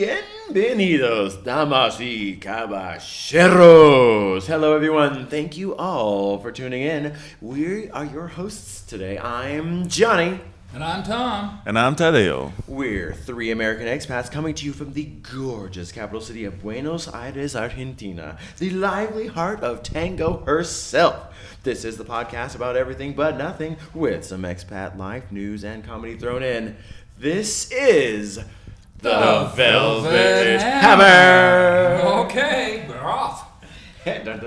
Bienvenidos, damas y caballeros. Hello, everyone. Thank you all for tuning in. We are your hosts today. I'm Jonny. And I'm Tom. And I'm Tadeo. We're three American expats coming to you from the gorgeous capital city of Buenos Aires, Argentina, the lively heart of tango herself. This is the podcast about everything but nothing, with some expat life, news, and comedy thrown in. This is the Velvet Hammer. Okay, we're off. Everybody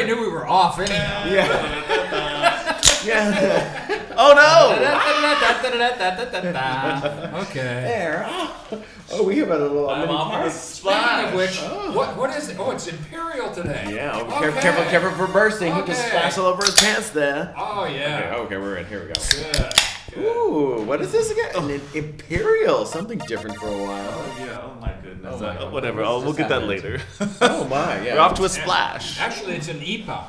knew we were off anyhow. Yeah. Oh no! Okay. There. Oh, we have a little. I'm off party. Speaking of which, what is it? Oh, it's Imperial today. Yeah. Okay. Careful for bursting. He Okay. just splashed all over his pants there. Oh yeah. Okay, we're in. Here we go. Good. Ooh, what is this again? An Imperial. Something different for a while. Yeah, oh my goodness. Oh my God. Whatever, we'll get that later. Oh my, yeah. We're off to a splash. Actually, it's an IPA.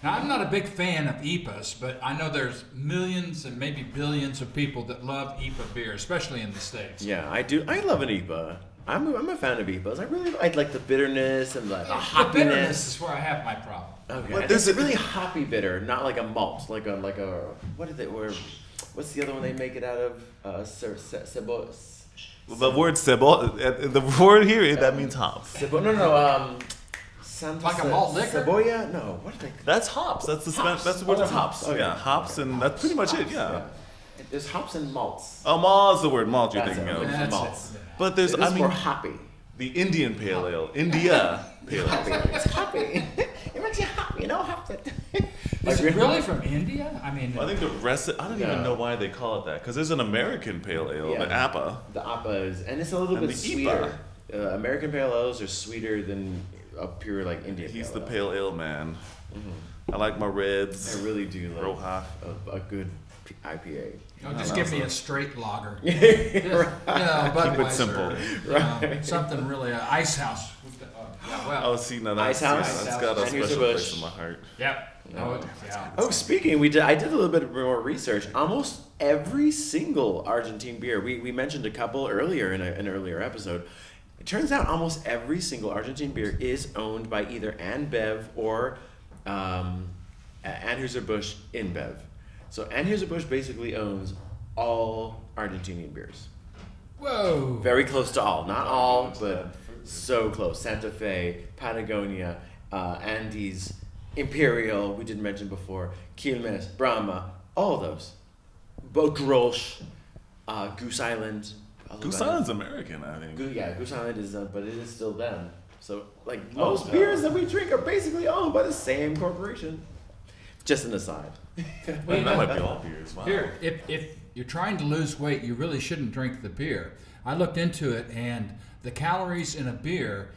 Now, I'm not a big fan of IPAs, but I know there's millions and maybe billions of people that love IPA beer, especially in the States. Yeah, I do. I love an IPA. I'm a fan of IPAs. I like the bitterness and the hoppiness. The bitterness is where I have my problem. Okay. Well, And there's it's a- really hoppy bitter, not like a malt, like a what is it? What's the other one they make it out of? The word cebo, the word here, that means hops. Santa Like a malt liquor? Cebolla? No, what are they? That's hops. That's the Hops. that's the word Oh, for hops. hops. Okay. Yeah, hops, and that's pretty much it. Yeah. There's hops and malts. Oh, malt is the word malt you're That's thinking it. of. That's malts. it. But there's, This I is mean, more hoppy. the Indian Pale Ale, India Pale Ale. It's hoppy. It makes you happy, you know, hoppy. Is it really from India? I mean, I think the rest. I don't even know why they call it that, because there's an American Pale Ale, Yeah. the APA. The APA is, and it's a little And bit the sweeter. American Pale Ales are sweeter than a pure like Indian. He's the Pale Pale Ale man. Mm-hmm. I like my reds. I really do like Roja. a good IPA. just give me a straight lager. Right. Budweiser, Keep it simple. Something really, Ice House. Oh, see, now that's, Ice House. that's got a Anheuser-Busch. special place in my heart. Yep. Oh, yeah. Oh, speaking, I did a little bit more research. Almost every single Argentine beer, we mentioned a couple earlier in an earlier episode. It turns out almost every single Argentine beer is owned by either AnBev or Anheuser-Busch InBev. So Anheuser-Busch basically owns all Argentinian beers. Whoa. Very close to all. Not all, but so close. Santa Fe, Patagonia, Andes, Imperial, we didn't mention before, Quilmes, Brahma, all of those. Grolsch, Goose Island. Goose Island's American, I think. Goose Island is, but it is still them. So, like, most beers that we drink are basically owned by the same corporation. Just an aside. Well, That might be all beers. Wow. Here, if you're trying to lose weight, you really shouldn't drink the beer. I looked into it, and the calories in a beer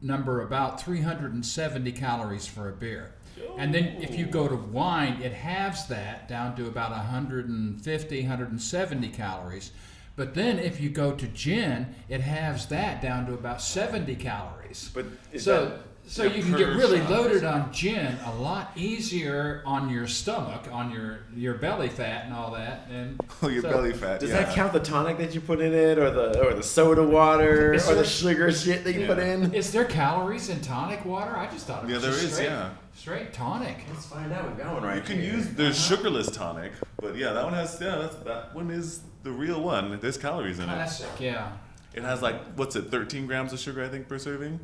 number about 370 calories for a beer. And then if you go to wine, it halves that down to about 150, 170 calories. But then if you go to gin, it halves that down to about 70 calories. But So you can per get really shot. loaded on gin a lot easier on your stomach, on your belly fat and all that. And Oh, your belly fat. does yeah. that count the tonic that you put in it, or the soda water, Is or the there- sugar shit that you put in? Is there calories in tonic water? I just thought it Yeah, was there just is, straight, yeah. straight tonic. Let's find out. We've got one right You can here. use, there's sugarless tonic, but yeah, that one has, that one is the real one. There's calories in it. Classic, yeah. It has like, what's it, 13 grams of sugar, I think, per serving?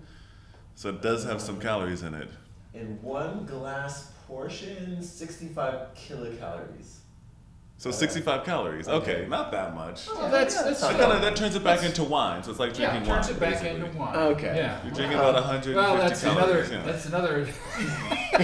So it does have some calories in it. In one glass portion, 65 kilocalories. So 65 calories. Okay, not that much. Well, that's That turns it back into wine. So it's like yeah, drinking wine. turns it back basically. into wine. Okay. Yeah. You're drinking about 150 Well, that's calories. another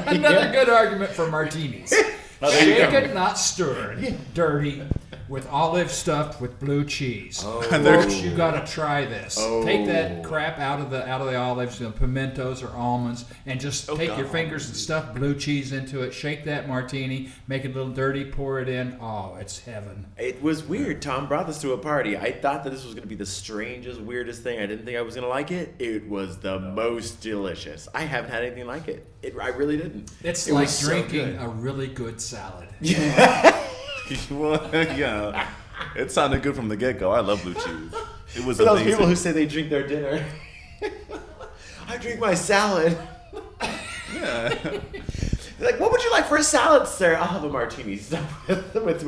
another good argument for martinis. there you go. Shaken, not stirred, dirty, with olive stuffed with blue cheese. And they're- Folks, you gotta try this. Take that crap out of the olives, pimentos or almonds, and just take your fingers and stuff blue cheese into it. Shake that martini, make it a little dirty, pour it in. Oh, it's heaven. It was weird. Tom brought this to a party. I thought that this was going to be the strangest, weirdest thing. I didn't think I was going to like it. It was the most delicious. I haven't had anything like it. I really didn't. It's It like was so drinking good. a really good salad. Well, yeah. It sounded good from the get-go. I love blue cheese. It was For those amazing. people who say they drink their dinner. I drink my salad. Yeah. Like, what would you like for a salad, sir? I'll have a martini stuffed with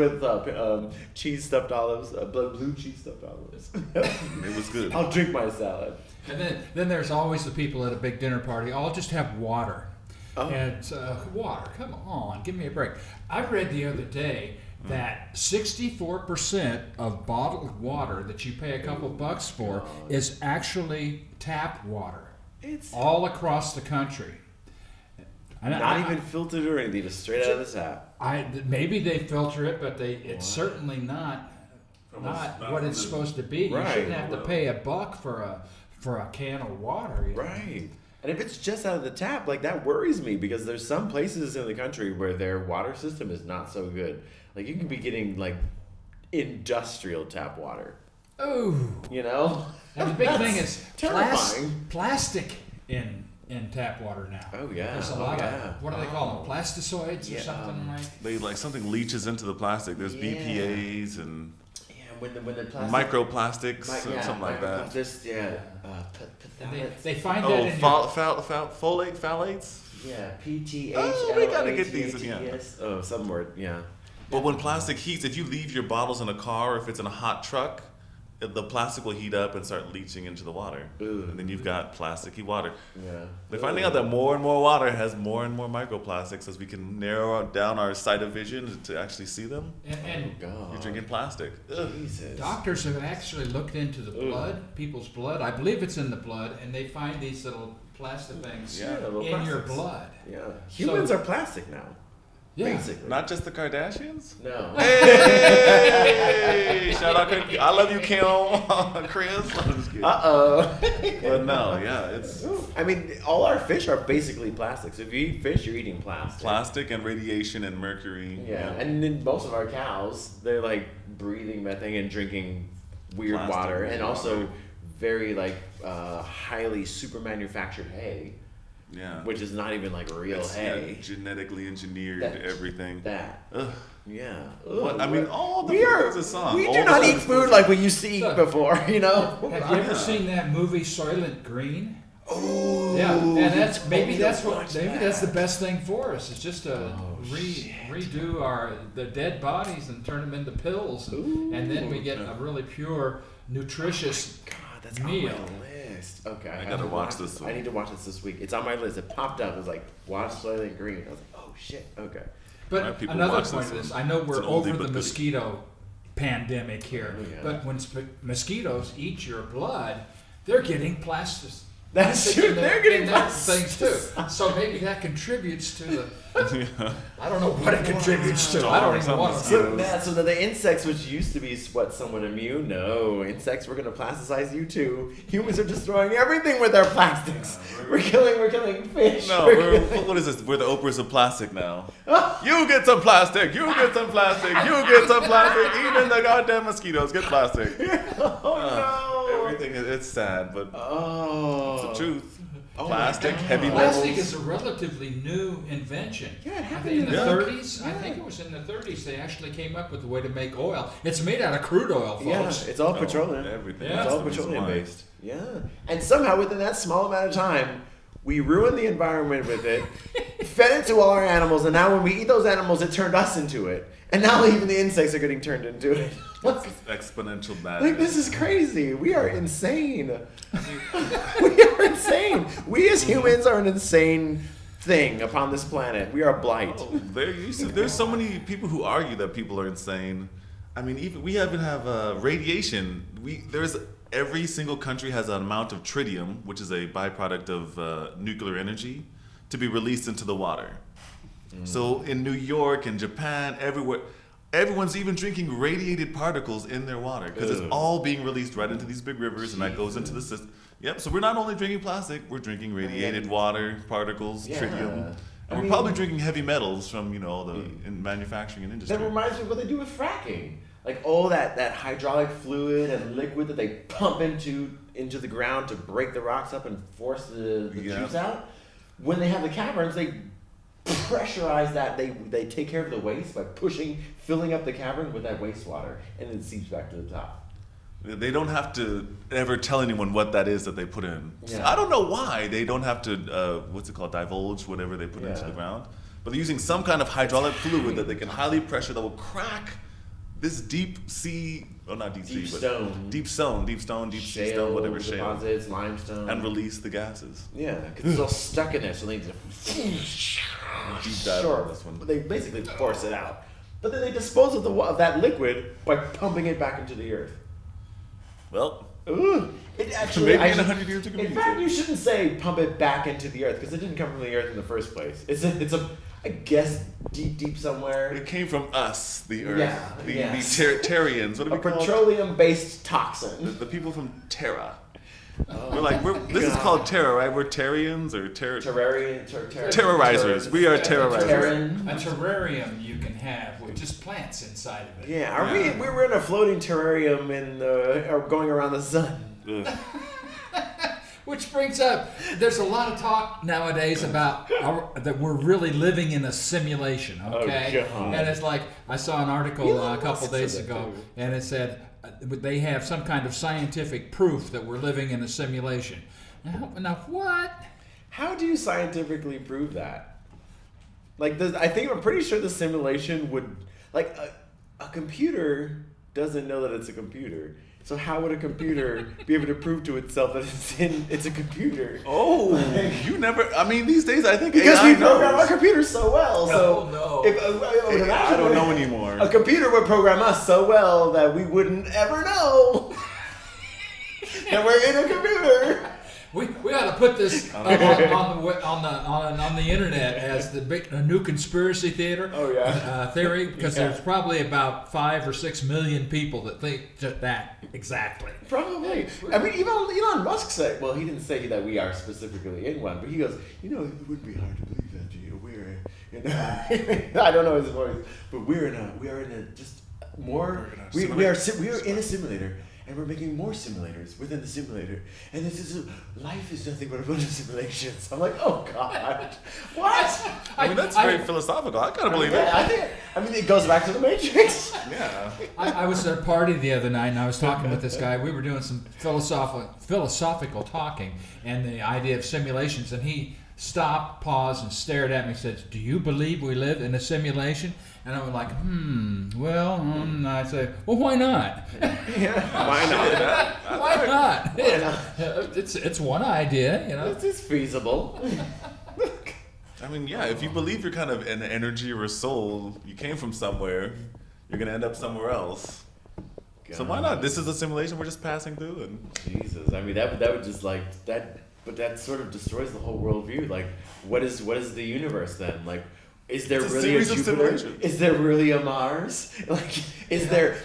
cheese stuffed olives, blue cheese stuffed olives. It was good. I'll drink my salad. And then there's always the people at a big dinner party. I'll just have water. Oh. And water, come on, give me a break. I read the other day that 64% of bottled water that you pay a couple bucks for is actually tap water. It's all across the country. not even filtered or anything, just straight out of the tap. Maybe they filter it, but it's certainly not what it's supposed to be. Right. You shouldn't have to pay $1 for a can of water. You know? Right. And if it's just out of the tap, like, that worries me, because there's some places in the country where their water system is not so good. Like, you can be getting, like, industrial tap water. Ooh. You know? And the big thing is terrifying. plastic in tap water now. Oh, yeah. There's a lot of, what do they call them? Plasticoids or something like? They like something leaches into the plastic. There's BPAs and when the plastic, microplastics, something like that. They find that in folate, phthalates. Yeah, PTH. Oh, we gotta get these in, yeah. Oh, some word, yeah. But when plastic heats, if you leave your bottles in a car, or if it's in a hot truck, the plastic will heat up and start leaching into the water. Ooh. And then you've got plasticky water. Yeah. They're finding out that more and more water has more and more microplastics, as we can narrow down our sight of vision to actually see them. And God. You're drinking plastic. Jesus. doctors have actually looked into the blood, people's blood. I believe it's in the blood, and they find these little plastic things little in your plastics. blood. Yeah. Humans are plastic now. Yeah. Basically. Not just the Kardashians? No. Hey! Shout out, I love you, Kim, Chris. I'm just kidding. Uh-oh. But no, yeah, it's I mean, all our fish are basically plastics. If you eat fish, you're eating plastic. plastic and radiation and mercury. Yeah, and then most of our cows, they're like breathing methane and drinking weird Plastic water, weird and also water. very like highly super manufactured hay, Yeah. which is not even like real It's, hay. yeah, genetically engineered everything. That. Ugh. Yeah. What? I mean, all the we food are. is a song. We All do the not food eat is food like we used to eat before. You know. Have you ever seen that movie Soylent Green? Oh. Yeah, and that's the best thing for us. It's just to redo the dead bodies and turn them into pills, and then we get a really pure, nutritious God, that's meal. on my list. Okay, I gotta watch this one. I need to watch this week. It's on my list. It popped up. It was like, watch Soylent Green. I was like, oh shit. Okay. Why But people another watch point this of this, one? I know It's we're an oldie over but the goodie. mosquito pandemic here, Oh, yeah. but when mosquitoes eat your blood, they're getting plastic. That's plastic true. in their- They're getting in their plastic. things too. So maybe that contributes to the. Yeah. I don't know what it contributes to. I don't even want to. Mosquitoes. So the insects, which used to be what, somewhat immune, no, insects, we're gonna plasticize you too. Humans are destroying everything with our plastics. We're killing fish. No, what is this? We're the Oprahs of plastic now. You get some plastic. You get some plastic. You get some plastic. Even the goddamn mosquitoes get plastic. Oh no. Everything it's sad, but Oh. it's the truth. Oh, Plastic, my God. heavy Plastic metals. is a relatively new invention. Yeah, it I happened think in the Yeah. 30s. I think it was in the 30s they actually came up with a way to make oil. It's made out of crude oil, folks. Yeah, it's all petroleum. Everything. Yeah. It's That's all the reason petroleum why. based. Yeah. And somehow within that small amount of time, we ruined the environment with it, fed it to all our animals, and now when we eat those animals, it turned us into it. And now even the insects are getting turned into it. Exponential Like, madness. this is crazy. We are insane. We are insane. We as humans are an insane thing upon this planet. We are blight. Oh, there's so many people who argue that people are insane. I mean, even we even have radiation. Every single country has an amount of tritium, which is a byproduct of nuclear energy, to be released into the water. So in New York and Japan, everywhere, everyone's even drinking radiated particles in their water because it's all being released right into these big rivers, and that goes into the system. Yep. So we're not only drinking plastic, we're drinking radiated water particles, Yeah. tritium, I and we're mean- probably drinking heavy metals from the in manufacturing and industry. That reminds me of what they do with fracking. Like all that hydraulic fluid and liquid that they pump into the ground to break the rocks up and force the juice out. When they have the caverns, they pressurize that. They take care of the waste by filling up the cavern with that wastewater, and it seeps back to the top. They don't have to ever tell anyone what that is that they put in. Yeah. I don't know why they don't have to, what's it called, divulge whatever they put into the ground. But they're using some kind of hydraulic fluid that they can highly pressure that will crack this deep sea, well not deep sea, but deep stone, sea stone, whatever shale. Deposits, limestone. And release the gases. Yeah, because it's all stuck in there, so they need to Deep dive on this one. They basically force it out. But then they dispose of that liquid by pumping it back into the earth. Well, it actually, maybe in 100 years you can in use fact, it. you shouldn't say pump it back into the earth because it didn't come from the earth in the first place. It's a I guess deep somewhere. It came from us, the earth. Yeah, the Terrians. What do A we call it? petroleum-based toxin. The people from Terra. We're like, this is called Terra, right? We're Terrians or terrorizers. We are terrorizers. A terrarium you can have with just plants inside of it. Yeah, we were in a floating terrarium or going around the sun. Which brings up, there's a lot of talk nowadays about that we're really living in a simulation, okay? Oh, God. And it's like, I saw an article a couple Musk days said that ago, too. and it said they have some kind of scientific proof that we're living in a simulation. Now what? How do you scientifically prove that? Like, I'm pretty sure the simulation would, like, a computer doesn't know that it's a computer. So how would a computer be able to prove to itself that it's a computer? Oh, you never. I mean, these days I think Because AI we program knows. our computers so well. So No. if I don't know anymore. A computer would program us so well that we wouldn't ever know that we're in a computer. We ought to put this on the internet as a new conspiracy theater. Oh, yeah. Theory, because Yeah. there's probably about 5 or 6 million people that think that exactly. Probably. I mean, even Elon Musk said, well, he didn't say that we are specifically in one, but he goes, it would be hard to believe that, we're, I don't know his voice, but we are in a simulator. And we're making more simulators within the simulator. And life is nothing but a bunch of simulations. I'm like, oh, God. What? I mean, that's very philosophical. I gotta believe it. I mean, it goes back to the Matrix. Yeah. I was at a party the other night, and I was talking with this guy. We were doing some philosophical talking and the idea of simulations, and he stopped, paused, and stared at me and said, do you believe we live in a simulation? And I was like, well, I said, well, why not? Why not? Why not? Why not? It's one idea, It's feasible. I mean, yeah, if you believe you're kind of an energy or a soul, you came from somewhere, you're going to end up somewhere else. God. So why not? This is a simulation we're just passing through. And Jesus, I mean, that would just like that, but that sort of destroys the whole worldview. Like, what is the universe then? Like, is there It's a really a series of Jupiter? simulations. Is there really a Mars? Like, is there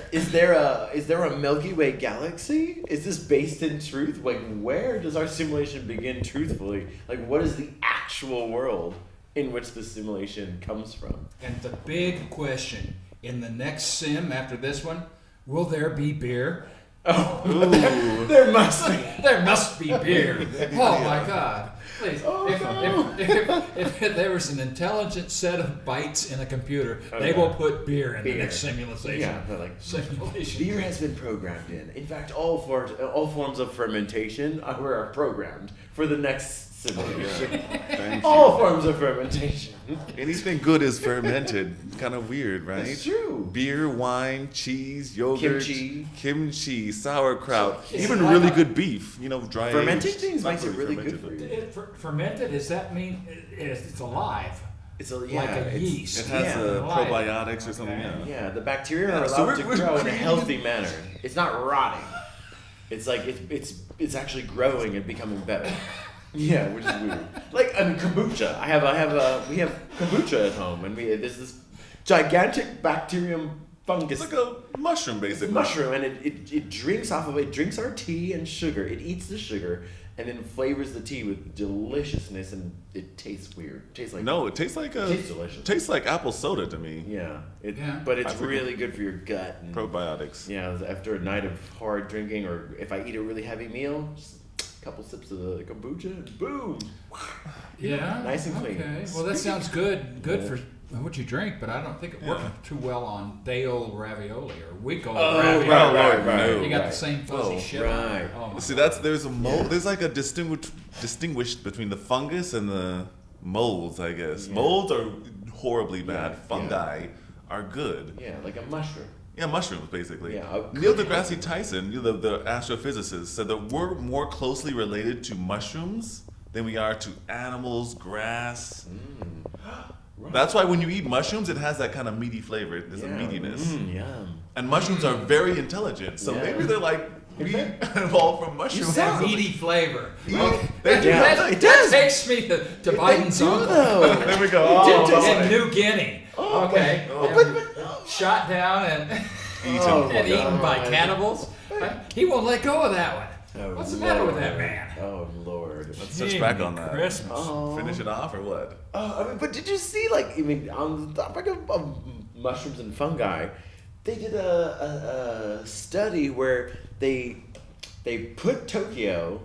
a Milky Way galaxy? Is this based in truth? Like, where does our simulation begin truthfully? Like, what is the actual world in which the simulation comes from? And the big question in the next sim after this one, will there be beer? Oh, there must be. There must be beer. Oh my God! Please, if there was an intelligent set of bytes in a computer, they will put beer in the next simulation. Yeah, they're like simulation. beer has been programmed in. In fact, all forms of fermentation are programmed for the next simulation. Thank All forms of fermentation. Anything good is fermented. Kind of weird, right? That's true. Beer, wine, cheese, yogurt, Kimchi. sauerkraut, Is even it like really a- good beef. Dry Fermenting aged. things Not makes it really fermented, good for but you. Fermented, does that mean it's alive? It's a Like a it's- yeast. It has Yeah. Alive. probiotics or something. Okay. Yeah. Yeah, the bacteria are Yeah, so allowed to we're grow in a creating- healthy manner. It's not rotting. It's like it's actually growing and becoming better. Yeah, which is weird. Like, I mean, kombucha. We have kombucha at home, and there's this gigantic bacterium fungus. It's like a mushroom, It's a basically. mushroom, and it drinks off of it. Drinks our tea and sugar. It eats the sugar, and then flavors the tea with deliciousness, and it tastes weird. It tastes like No, it tastes like tastes delicious. tastes like apple soda to me. Yeah, Yeah. but it's I think really good for your gut. And, Probiotics. yeah, after a night of hard drinking, or if I eat a really heavy meal, just couple sips of the kombucha, and boom. Yeah. Nice and clean. Okay. Well, that sounds good. Good for what you drink, but I don't think it works too well on day-old ravioli or week-old ravioli. Right. You got the same fuzzy shit. Right. Oh, my See, God. there's like a distinguished between the fungus and the molds, I guess. Yeah. Molds are horribly bad. Yeah, Fungi are good. Yeah, like a mushroom. Yeah, mushrooms, basically. Yeah, Neil deGrasse Tyson, the astrophysicist, said that we're more closely related to mushrooms than we are to animals, grass. Right. That's why when you eat mushrooms, it has that kind of meaty flavor. There's a meatiness. Yum. And mushrooms are very intelligent, so Yeah. maybe they're like, we evolved from mushrooms. sound- Meaty flavor. Yeah. It does. That takes me to Biden's uncle There we go. in New Guinea. Okay. Oh. And shot down and eaten by cannibals. He won't let go of that one. Oh, What's the matter with that Lord. man? Oh Lord. Let's touch back on that. Christmas. Oh. Finish it off or what? I mean, but did you see, like, I mean, on the topic of mushrooms and fungi, they did a study where they put Tokyo,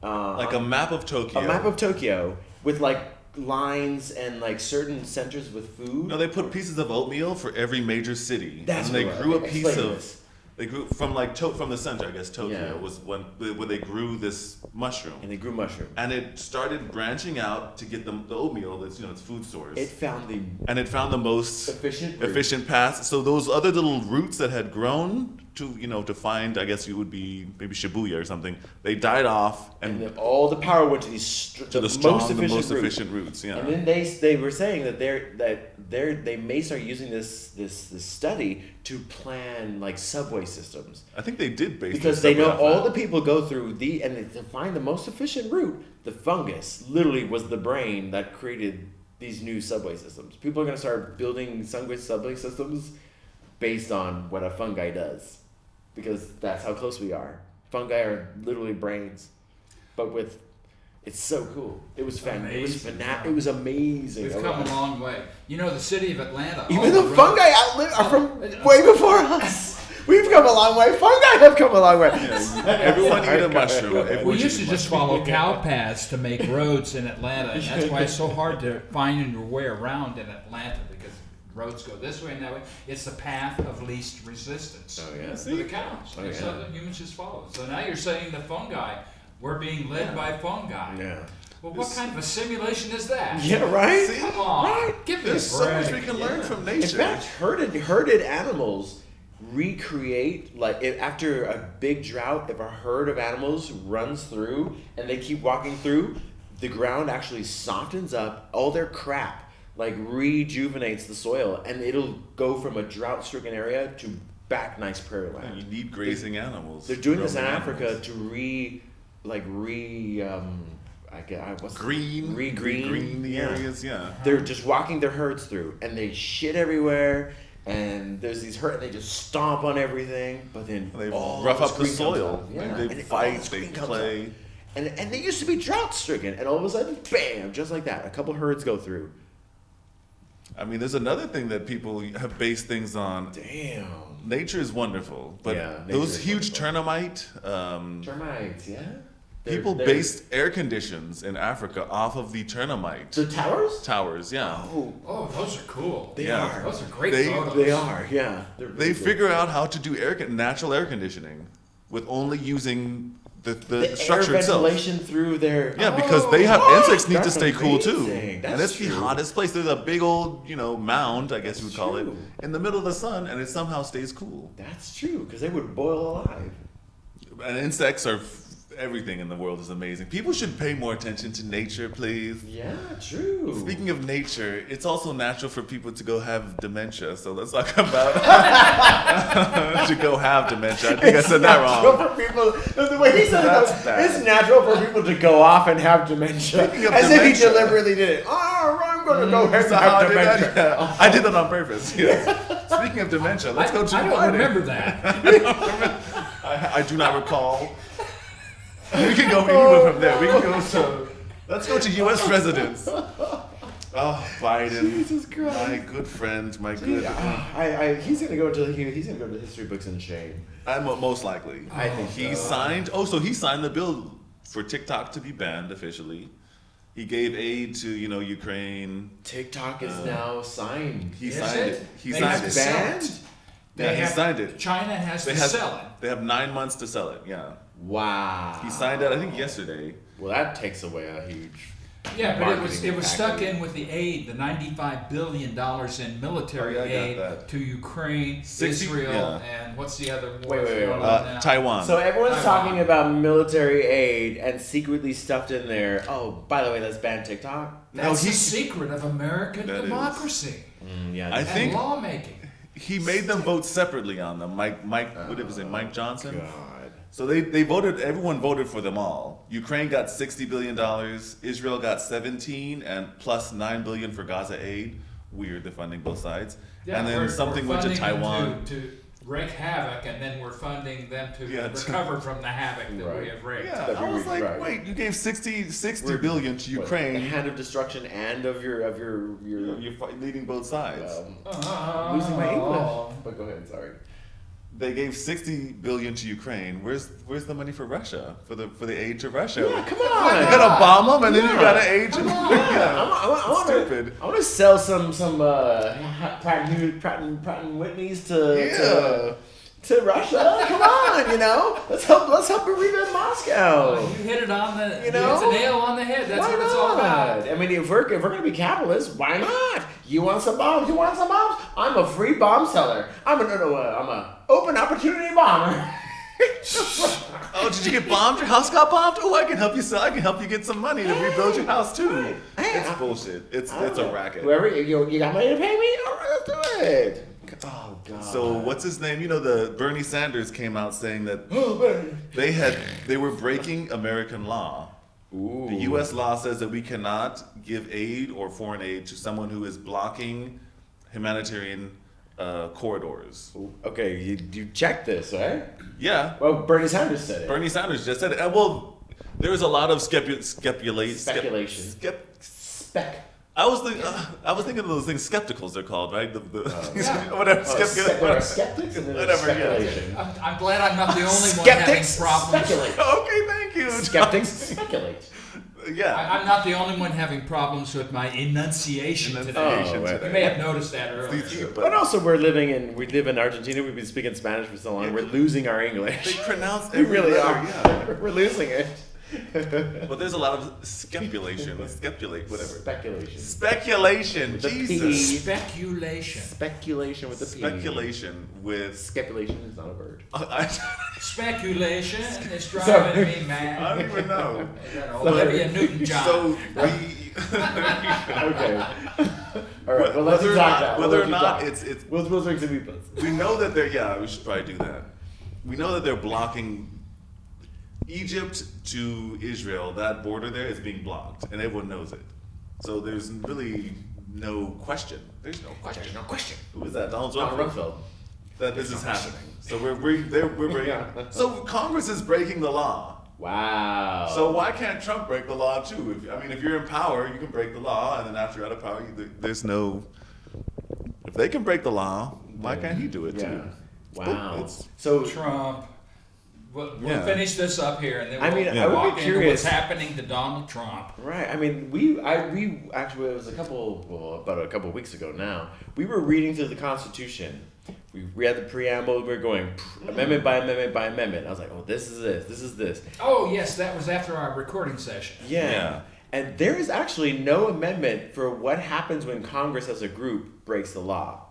Like a map of Tokyo. a map of Tokyo with like lines and like certain centers with food. No, they put pieces of oatmeal for every major city. That's and they what- grew a explain piece of. this. They grew from like from the center, I guess. Tokyo Yeah. was when they grew this mushroom, And they grew mushrooms. and it started branching out to get the oatmeal. That's its food source. It found the And it found the most efficient route. efficient path. So those other little roots that had grown to find, I guess you would be maybe Shibuya or something, they died off and and all the power went to these to the most efficient routes. Yeah. And then they were saying that they may start using this study to plan like subway systems. I think they did Because they know all the people go through and to find the most efficient route, the fungus literally was the brain that created these new subway systems. People are going to start building subway systems based on what a fungi does, because that's how close we are. Fungi are literally brains, but it's so cool. It was Amazing. It was amazing. We've come a long way. You know, the city of Atlanta. all Even the roads- fungi are from way before us. We've come a long way. Fungi have come a long way. Everyone eat a mushroom. Everyone We should used to eat just follow cow paths to make roads in Atlanta, and that's why it's so hard to find your way around in Atlanta, because roads go this way and that way. It's the path of least resistance Oh, yeah. for the cows. Oh, And so yeah. the humans just follow. So now you're saying the fungi, we're being led by fungi. Yeah. Well, what kind of a simulation is that? Yeah, right? See? Come on, give me a There's so much we break. can learn from In nature. fact, herded animals recreate, like after a big drought, if a herd of animals runs through and they keep walking through, the ground actually softens up. All their crap like rejuvenates the soil, and it'll go from a drought-stricken area to back nice prairie land. You need grazing animals. They're doing this in Roaming Africa animals. to green the areas. Yeah. They're just walking their herds through, and they shit everywhere. And there's these herds, and they just stomp on everything. But then They all rough this up the green comes soil. up. Yeah. And And they all fight. this They green comes play. up. And they used to be drought stricken, and all of a sudden, bam, just like that, a couple herds go through. I mean, there's another thing that people have based things on. Damn. Nature is wonderful, but Yeah, nature those is huge termite. Termites, yeah. People based air conditions in Africa off of the termite the towers. towers. Yeah. Oh, Oh, those are cool. they Yeah. are. Those are great They- photos. They are. Yeah. They're They really cool. figure out how to do natural air conditioning with only using the structure air itself. ventilation through their. Yeah, because they have Oh, insects need to that's stay cool too, amazing. and That's it's the true. hottest place. There's a big old mound, I guess you would call it, true. in the middle of the sun, and it somehow stays cool. That's true, because they would boil alive. And insects are everything in the world is amazing. People should pay more attention to nature, please. Yeah, true. Speaking of nature, it's also natural for people to go have dementia. So let's talk about to go have dementia. I think I said that natural wrong. for people. The way he said That's it, bad. it's natural for people to go off and have dementia, Speaking of as if he dementia- deliberately did it. Oh, I'm going to go ahead and So how I have did that? dementia. Yeah, I did that on purpose. Yes. Speaking of dementia, let's go to I don't Biden. remember that. I do not recall. We can go anywhere from there. We can go to. Let's go to U.S. presidents. Oh, Biden, Jesus Christ. my good friend, my good. He's gonna go into history books in shame. I'm most likely. I think He so. signed. Oh, so he signed the bill for TikTok to be banned officially. He gave aid to, Ukraine. TikTok is now signed. He signed it. He They signed have it. to sell Banned? it. Yeah, he signed it. China has to sell it. They have 9 months to sell it. Yeah. Wow. He signed it, I think, yesterday. Well, that takes away a huge. Yeah, but marketing it was stuck package. in with the aid, the $95 billion in military Oh, yeah, I got aid that. to Ukraine, 60 Israel, yeah. and what's the other war? Wait, wait, wait. Taiwan. So everyone's Taiwan. talking about military aid and secretly stuffed in there. Oh, by the way, let's ban TikTok. That's the secret of American That is. democracy Yeah, I and think lawmaking. he made them vote separately on them. Mike, what was it, Mike Johnson? God. So they voted. Everyone voted for them all. Ukraine got $60 billion. Israel got 17 and plus $9 billion for Gaza aid. Weird, they're funding both sides. Yeah, and then we're something went to funding them Taiwan. to wreak havoc, and then we're funding them to Yeah, recover from the havoc that Right. we have wreaked. Yeah, That'd be I was weird, like, right. wait, you gave 60 We're- billion to What, Ukraine. a hand of destruction and of your You're leading both sides. losing my English. But go ahead. Sorry. They gave 60 billion to Ukraine. Where's the money for Russia? For the aid to Russia? Yeah, come You on. gotta bomb them and then you Yeah. gotta aid to I Stupid. want to sell some Pratt and Whitney's to Russia. Come on, let's help rebuild Moscow. Oh, you hit it on the. You know? It's a nail on the head. That's Why what it's all not? about. I mean, if we're gonna be capitalists, why not? You want some bombs? You want some bombs? I'm a free bomb seller. I'm a open opportunity bomber. Oh, did you get bombed? Your house got bombed? Oh, I can help you sell. I can help you get some money to rebuild your house too. Hey, It's bullshit. It's a racket. Whoever you got money to pay me, all right, let's do it. Oh God. So what's his name? The Bernie Sanders came out saying that they were breaking American law. Ooh. The U.S. law says that we cannot give aid or foreign aid to someone who is blocking humanitarian corridors. Okay, you checked this, right? Yeah, Well, Bernie Sanders said it. Bernie Sanders just said it. And well, there was a lot of speculation. Spec. I was thinking of those things. Skepticals they're called, right? Yeah. Whatever. There are skeptics and there's Whatever, yeah. speculation. I'm glad I'm not the only Skeptics one having problems. speculate. Okay, thank you. Skeptics speculate. Yeah. I'm not the only one having problems with my enunciation today. Enunciation Oh, today. You may have noticed that earlier. But also, we live in Argentina. We've been speaking Spanish for so long. Yeah. We're losing our They English. pronounce We every really letter, are. Yeah. We're losing it. But there's a lot of speculation. Whatever. Speculation. Speculation. With the Jesus. P. Speculation. Speculation with the P. Speculation with. Speculation is not a word. Speculation is driving me I mad. don't even know. Olivia Newton-John. So we. Okay. All right. Well, let's whether or talk not, that. whether We'll or let you not talk. it's We'll drink some meatballs. we know that they're we should probably do that. We know that they're blocking Egypt to Israel. That border there is being blocked, and everyone knows it. So there's really no question. There's no question. There's no question. Who is that? Donald Donald Trump. Rumsfeld. That this is happening. So we're breaking. Yeah. So Congress is breaking the law. Wow. So why can't Trump break the law too? If you're in power, you can break the law, and then after you're out of power, there's no. If they can break the law, why can't he do it Yeah. too? Wow. It's- So Trump. We'll Yeah. finish this up here, and then I mean, we'll I would be walk into curious- what's happening to Donald Trump. right. I mean, we actually it was about a couple of weeks ago now. We were reading through the Constitution. We read the preamble. We were going amendment by amendment by amendment. I was like, oh, this is this. This is this. Oh yes, that was after our recording session. Yeah. Yeah. And there is actually no amendment for what happens when Congress as a group breaks the law.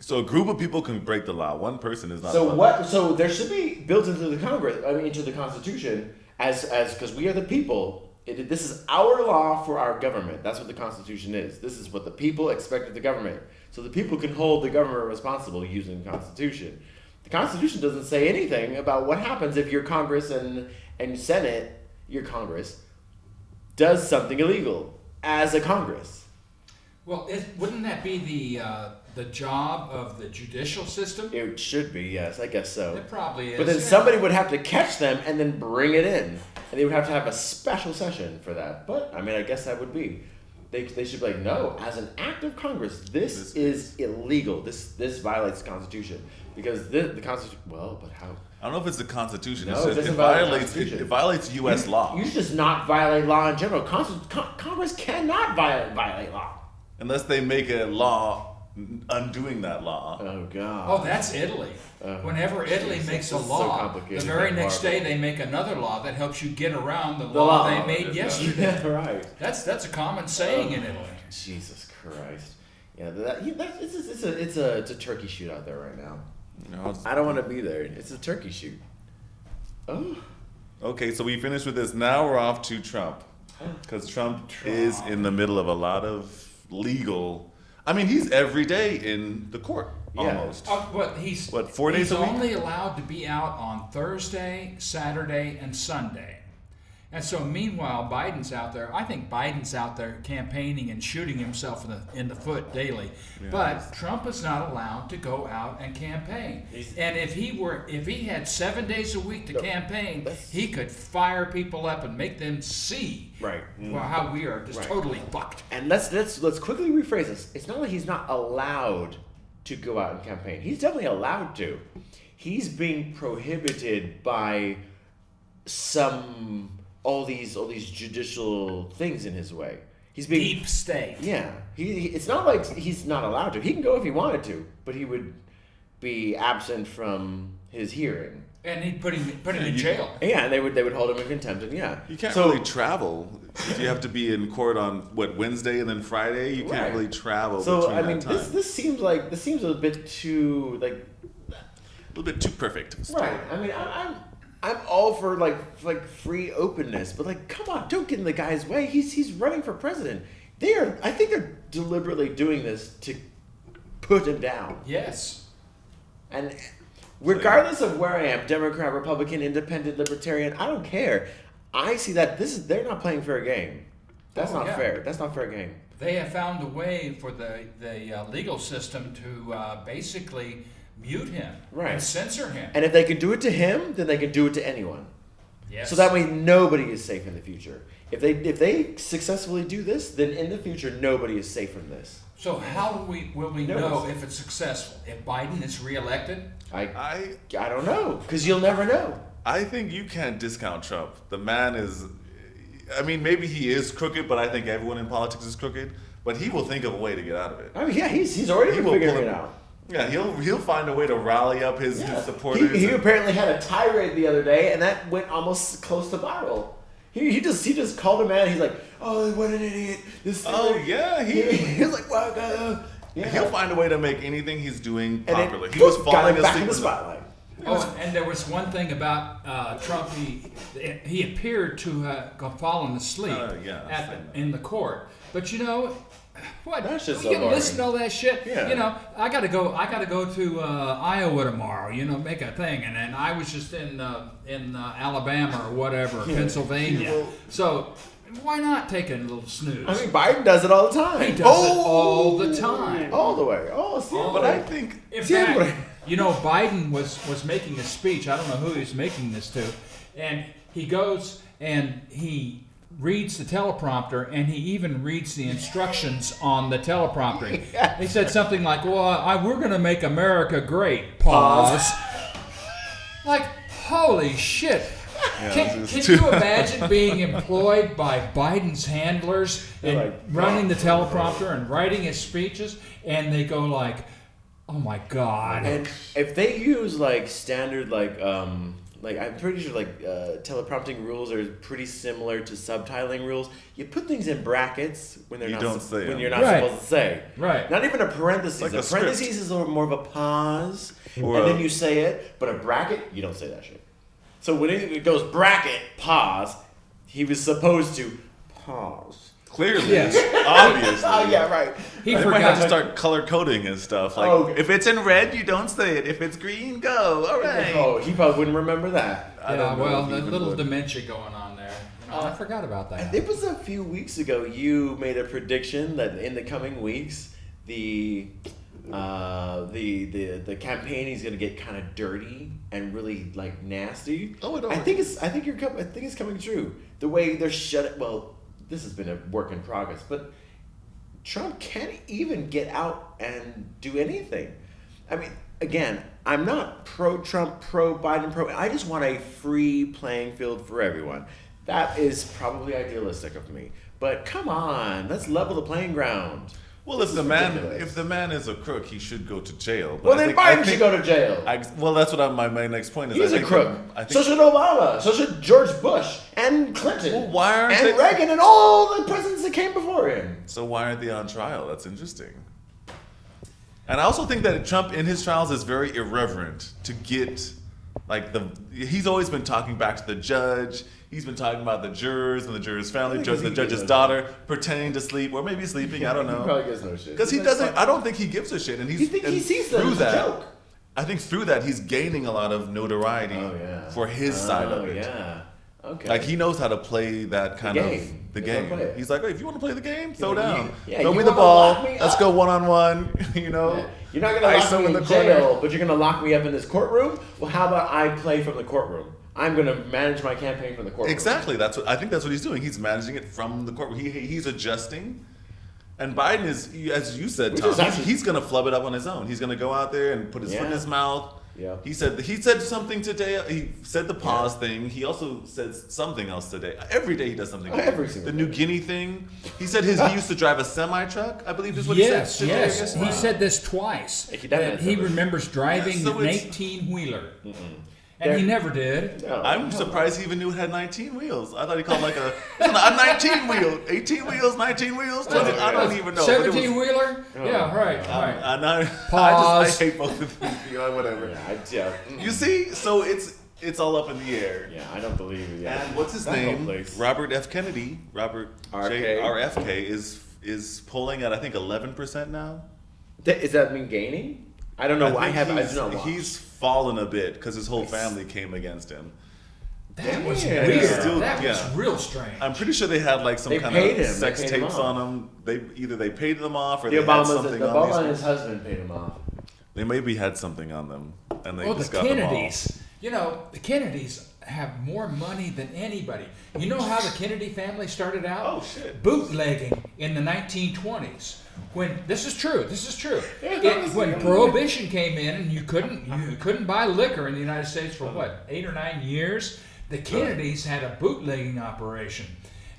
So a group of people can break the law. One person is not. So allowed. what? So there should be built into the into the Constitution as because we are the people. This is our law for our government. That's what the Constitution is. This is what the people expect of the government. So the people can hold the government responsible using the Constitution. The Constitution doesn't say anything about what happens if your Congress and Senate, your Congress, does something illegal as a Congress. Well, wouldn't that be the job of the judicial system? It should be, yes, I guess so. It probably is. But then yeah. somebody would have to catch them and then bring it in. And they would have to have a special session for that. But, I mean, I guess that would be. They should be like, no, as an act of Congress, this is illegal. This violates the Constitution. Because the Constitution, well, but how? I don't know if it's the Constitution. No, it doesn't it violates U.S. law. You should just not violate law in general. Congress cannot violate law. Unless they make a law undoing that law. Oh, God. Oh, that's Italy. Whenever Italy makes a law, the very next day they make another law that helps you get around the law they made yesterday. Yeah, right. That's a common saying in Italy. Jesus Christ. Yeah, it's a turkey shoot out there right now. No, I don't want to be there. It's a turkey shoot. Oh. Okay, so we finished with this. Now we're off to Trump. Because Trump is in the middle of a lot of legal... I mean, he's every day in the court, almost. He's 4 days a week? He's only allowed to be out on Thursday, Saturday, and Sunday. And so, meanwhile, Biden's out there. I think Biden's out there campaigning and shooting himself in the foot daily. Yeah. But Trump is not allowed to go out and campaign. And if he had 7 days a week to campaign, he could fire people up and make them see how we are just totally fucked. And let's quickly rephrase this. It's not like he's not allowed to go out and campaign. He's definitely allowed to. He's being prohibited by all these judicial things in his way. He's being deep state. Yeah, it's not like he's not allowed to. He can go if he wanted to, but he would be absent from his hearing. And he'd put him in jail. Yeah, and they would hold him in contempt. And you can't really travel. You have to be in court on Wednesday and then Friday. You can't really travel. So between I mean, that time. this seems a bit too a little bit too perfect. Right. I mean, I'm all for like free openness, but like, come on, don't get in the guy's way. He's running for president. I think they're deliberately doing this to put him down. Yes. And regardless of where I am, Democrat, Republican, Independent, Libertarian, I don't care. I see that they're not playing fair game. That's not fair. That's not fair game. They have found a way for the legal system to basically mute him and censor him. And if they can do it to him, then they can do it to anyone. Yes. So that way nobody is safe in the future. If they successfully do this, then in the future nobody is safe from this. So how will we know if it's successful? If Biden is reelected? I don't know, because you'll never know. I think you can't discount Trump. The man is, I mean, maybe he is crooked, but I think everyone in politics is crooked. But he will think of a way to get out of it. I mean, yeah, he's already figuring it out. Yeah, he'll find a way to rally up his supporters. He apparently had a tirade the other day, and that went almost close to viral. He just called a man. He's like, "Oh, what an idiot!" He's like, "Wow." Yeah. He'll find a way to make anything he's doing and popular. He was falling asleep in the spotlight. And there was one thing about Trump. He appeared to have fallen asleep in the court, but you know. What? That's just you listen to all that shit. Yeah. You know, I gotta go to Iowa tomorrow. You know, make a thing, and then I was just in Alabama or whatever, Pennsylvania. So why not take a little snooze? I mean, Biden does it all the time. He does it all the time, all the way. I think, in fact, you know, Biden was making a speech. I don't know who he's making this to, and he goes and he reads the teleprompter, and he even reads the instructions on the teleprompter. Yeah. He said something like, well, we're going to make America great. Pause. Like, holy shit. Yeah, can you imagine being employed by Biden's handlers and running the teleprompter and writing his speeches, and they go like, oh my God. And if they use standard I'm pretty sure teleprompting rules are pretty similar to subtitling rules. You put things in brackets when you're not supposed to say. Right. Not even a parenthesis. Like a parenthesis is a little more of a pause, and then you say it. But a bracket, you don't say that shit. So when it goes bracket, pause, he was supposed to pause. Clearly, yes. Obviously. Oh yeah, right. He might have to start color coding and stuff. If it's in red, you don't say it. If it's green, go. All right. Oh, he probably wouldn't remember that. Yeah, well, the little dementia going on there. I forgot about that. It was a few weeks ago. You made a prediction that in the coming weeks, the campaign is going to get kind of dirty and really nasty. Oh, it I think it's coming true. The way they're shut. Well, this has been a work in progress, but Trump can't even get out and do anything. I mean, again, I'm not pro-Trump, pro-Biden, I just want a free playing field for everyone. That is probably idealistic of me. But come on, let's level the playing ground. Well, if the man is a crook, he should go to jail. But well, then Biden should go to jail. Well, that's what my next point is. He's a crook. So should Obama. So should George Bush and Clinton. Well, why aren't and Reagan and all the presidents that came before him. So why aren't they on trial? That's interesting. And I also think that Trump in his trials is very irreverent to get he's always been talking back to the judge. He's been talking about the jurors and the jurors' family, the judge's daughter pretending to sleep or maybe sleeping. I don't know. He probably gives no shit. Because he doesn't. I don't think he gives a shit. And he sees that as a joke. I think through that he's gaining a lot of notoriety for his side of it. Yeah. Okay. Like he knows how to play that kind of the game. He's like, hey, if you want to play the game, throw down. Throw me the ball. Let's go one-on-one. You know. Yeah. You're not gonna lock me in jail, but you're gonna lock me up in this courtroom. Well, how about I play from the courtroom? I'm going to manage my campaign from the courtroom. Exactly. I think that's what he's doing. He's managing it from the courtroom. He's adjusting. And Biden is, as you said, Tom, he's going to flub it up on his own. He's going to go out there and put his foot in his mouth. Yeah. He said something today. He said the pause thing. He also said something else today. Every day he does something. The New Guinea thing. He said he used to drive a semi-truck, I believe is what he said. Yes. He said this twice. He remembers driving an 18-wheeler. And he never did. No, I'm surprised he even knew it had 19 wheels. I thought he called a 19 wheel, 18 wheels, 19 wheels. 20, I don't even know. 17-wheeler? Yeah, right. I hate both of these. Whatever. Yeah. You see, so it's all up in the air. Yeah, I don't believe it. Yeah. And what's his name? Robert F. Kennedy. Robert RFK is polling at I think 11% now. Does that mean gaining? I don't know. He's fallen a bit because his whole family came against him. That was weird. That was real strange. I'm pretty sure they had some kind of sex tapes on him. They paid them off, or they had something on Obama and his husband paid him off. They maybe had something on them, and they just the got Kennedys. them all. You know, the Kennedys have more money than anybody. You know how the Kennedy family started out? Oh shit! Bootlegging in the 1920s. This is true. When Prohibition came in and you couldn't buy liquor in the United States for 8 or 9 years, the Kennedys had a bootlegging operation.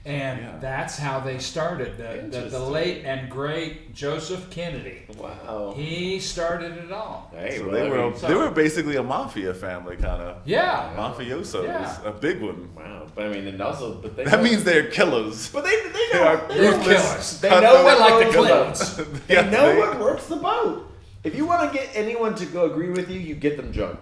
And that's how they started. The late and great Joseph Kennedy. Wow. He started it all. Hey, so they were basically a mafia family, kind of. Yeah. Mafiosos. Yeah. A big one. Wow. But I mean, and also, that means they're killers. But they know. They're killers. They know what like the Clintons. They know what works the boat. If you want to get anyone to go agree with you, you get them drunk.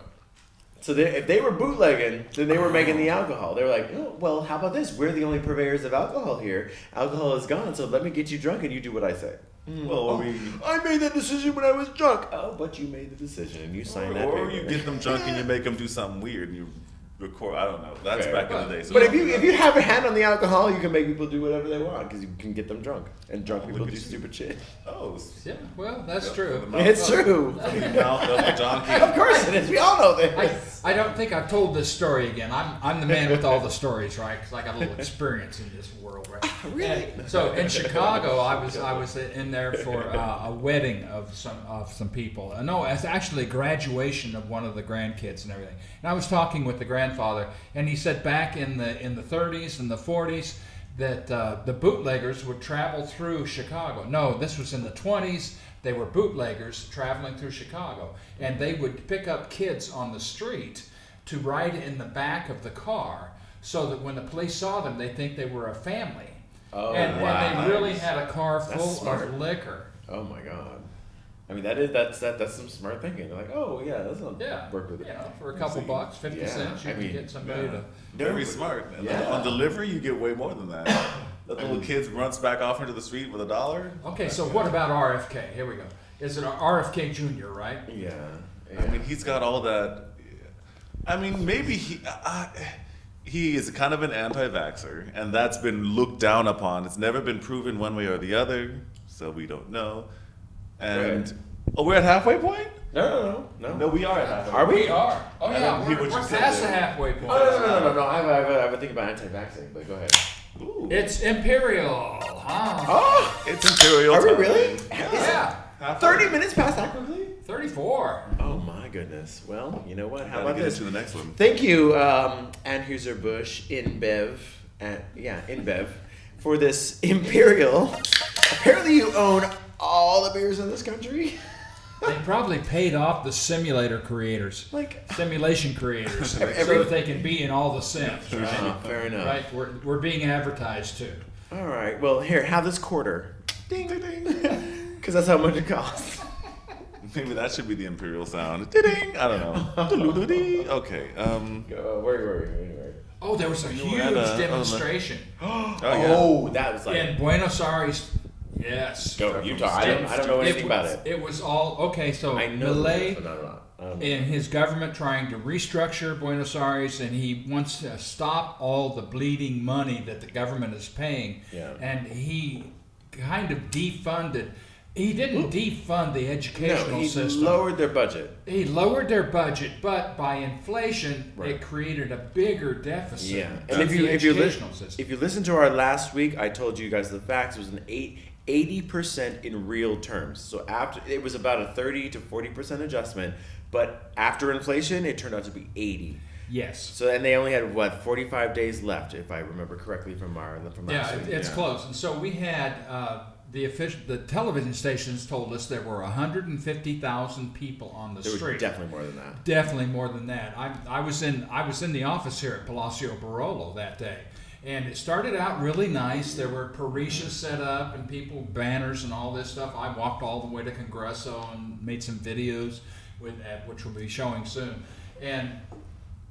So if they were bootlegging, then they were making the alcohol. They were like, oh, well, how about this? We're the only purveyors of alcohol here. Alcohol is gone, so let me get you drunk and you do what I say. I made that decision when I was drunk. Oh, but you made the decision and you signed that paper. Or you get them drunk and you make them do something weird and you record. I don't know. That's back in the day. So but if you have a hand on the alcohol, you can make people do whatever they want because you can get them drunk. And drunk people do stupid shit. Oh. Yeah, well, that's true. It's true. Of course it is. We all know this. I don't think I've told this story again. I'm the man with all the stories, right? Because I got a little experience in this world, right? Really? And so in Chicago, I was in there for a wedding of some people. No, it's actually a graduation of one of the grandkids and everything. And I was talking with the grandfather, and he said back in the 30s and the 40s that the bootleggers would travel through Chicago. No, this was in the 20s. They were bootleggers traveling through Chicago, and they would pick up kids on the street to ride in the back of the car so that when the police saw them, they'd think they were a family. Oh, and they really had a car full of liquor. Oh my God. I mean, that's some smart thinking. They're like, oh yeah, that's not work with it. You know, for a couple bucks, 50 cents, you can get somebody to. Very smart. And on delivery, you get way more than that. The little kids runs back off into the street with $1. Okay, so what about RFK? Here we go. Is it RFK Jr., right? Yeah. I mean, he's got all that. I mean, maybe he is kind of an anti-vaxxer, and that's been looked down upon. It's never been proven one way or the other, so we don't know. And we're at halfway point? No, we are at halfway point. Are we? We are. Oh yeah, we're past the halfway point. Oh, no. I have a thing about anti-vaxxing, but go ahead. Ooh. It's Imperial. Huh? Oh, It's Imperial are we time. really? Yeah. 30 minutes past that quickly? 34. Oh my goodness. Well, you know what? How Gotta about get this? into the next one. Thank you, Anheuser-Busch InBev, InBev, for this Imperial. Apparently you own all the beers in this country. They probably paid off the simulator creators, simulation creators, so that they can be in all the sims, right? Fair enough. Right? We're being advertised too. All right. Well, here, have this quarter. Ding, ding, ding. Because that's how much it costs. Maybe that should be the Imperial sound. Ding! I don't know. Okay. Where? Oh, there was a huge demonstration That was like in Buenos Aires. Yes. Go, you talk. I don't know anything about it. It was all okay. So I know Milei but not a lot. and his government trying to restructure Buenos Aires, and he wants to stop all the bleeding money that the government is paying. Yeah. And he kind of defunded. He didn't defund the educational system. He lowered their budget. He lowered their budget, but by inflation, Right. it created a bigger deficit. Yeah. of And the educational system. if you listen to our last week, I told you guys the facts. It was an 80% in real terms. So after it was about a 30 to 40% adjustment, but after inflation, it turned out to be 80. Yes. So and they only had 45 days left, if I remember correctly from last week. It's close. And so we had the television stations told us there were 150,000 people on the There street. were definitely more than that. Definitely more than that. I was in the office here at Palacio Barolo that day, and it started out really nice. There were Parisians set up and people banners and all this stuff. I walked all the way to Congreso and made some videos which we'll be showing soon. And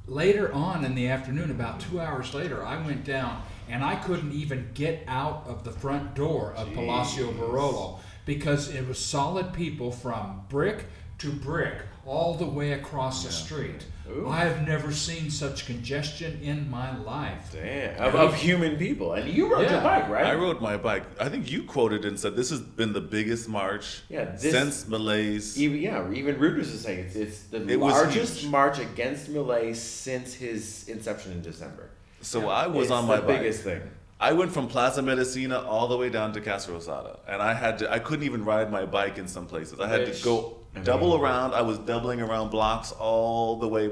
later on in the afternoon, about 2 hours later, I went down and I couldn't even get out of the front door of Palacio Barolo because it was solid people from brick to brick all the way across the street. Ooh. I've never seen such congestion in my life. Damn. Of human people. And you rode your bike, right? I rode my bike. I think you quoted and said this has been the biggest march since Milei's. Even Reuters is saying it's the largest march against Milei since his inception in December. So I was It's on my the bike. biggest thing. I went from Plaza Medicina all the way down to Casa Rosada, and I couldn't even ride my bike in some places. I had to go double around. I was doubling around blocks all the way.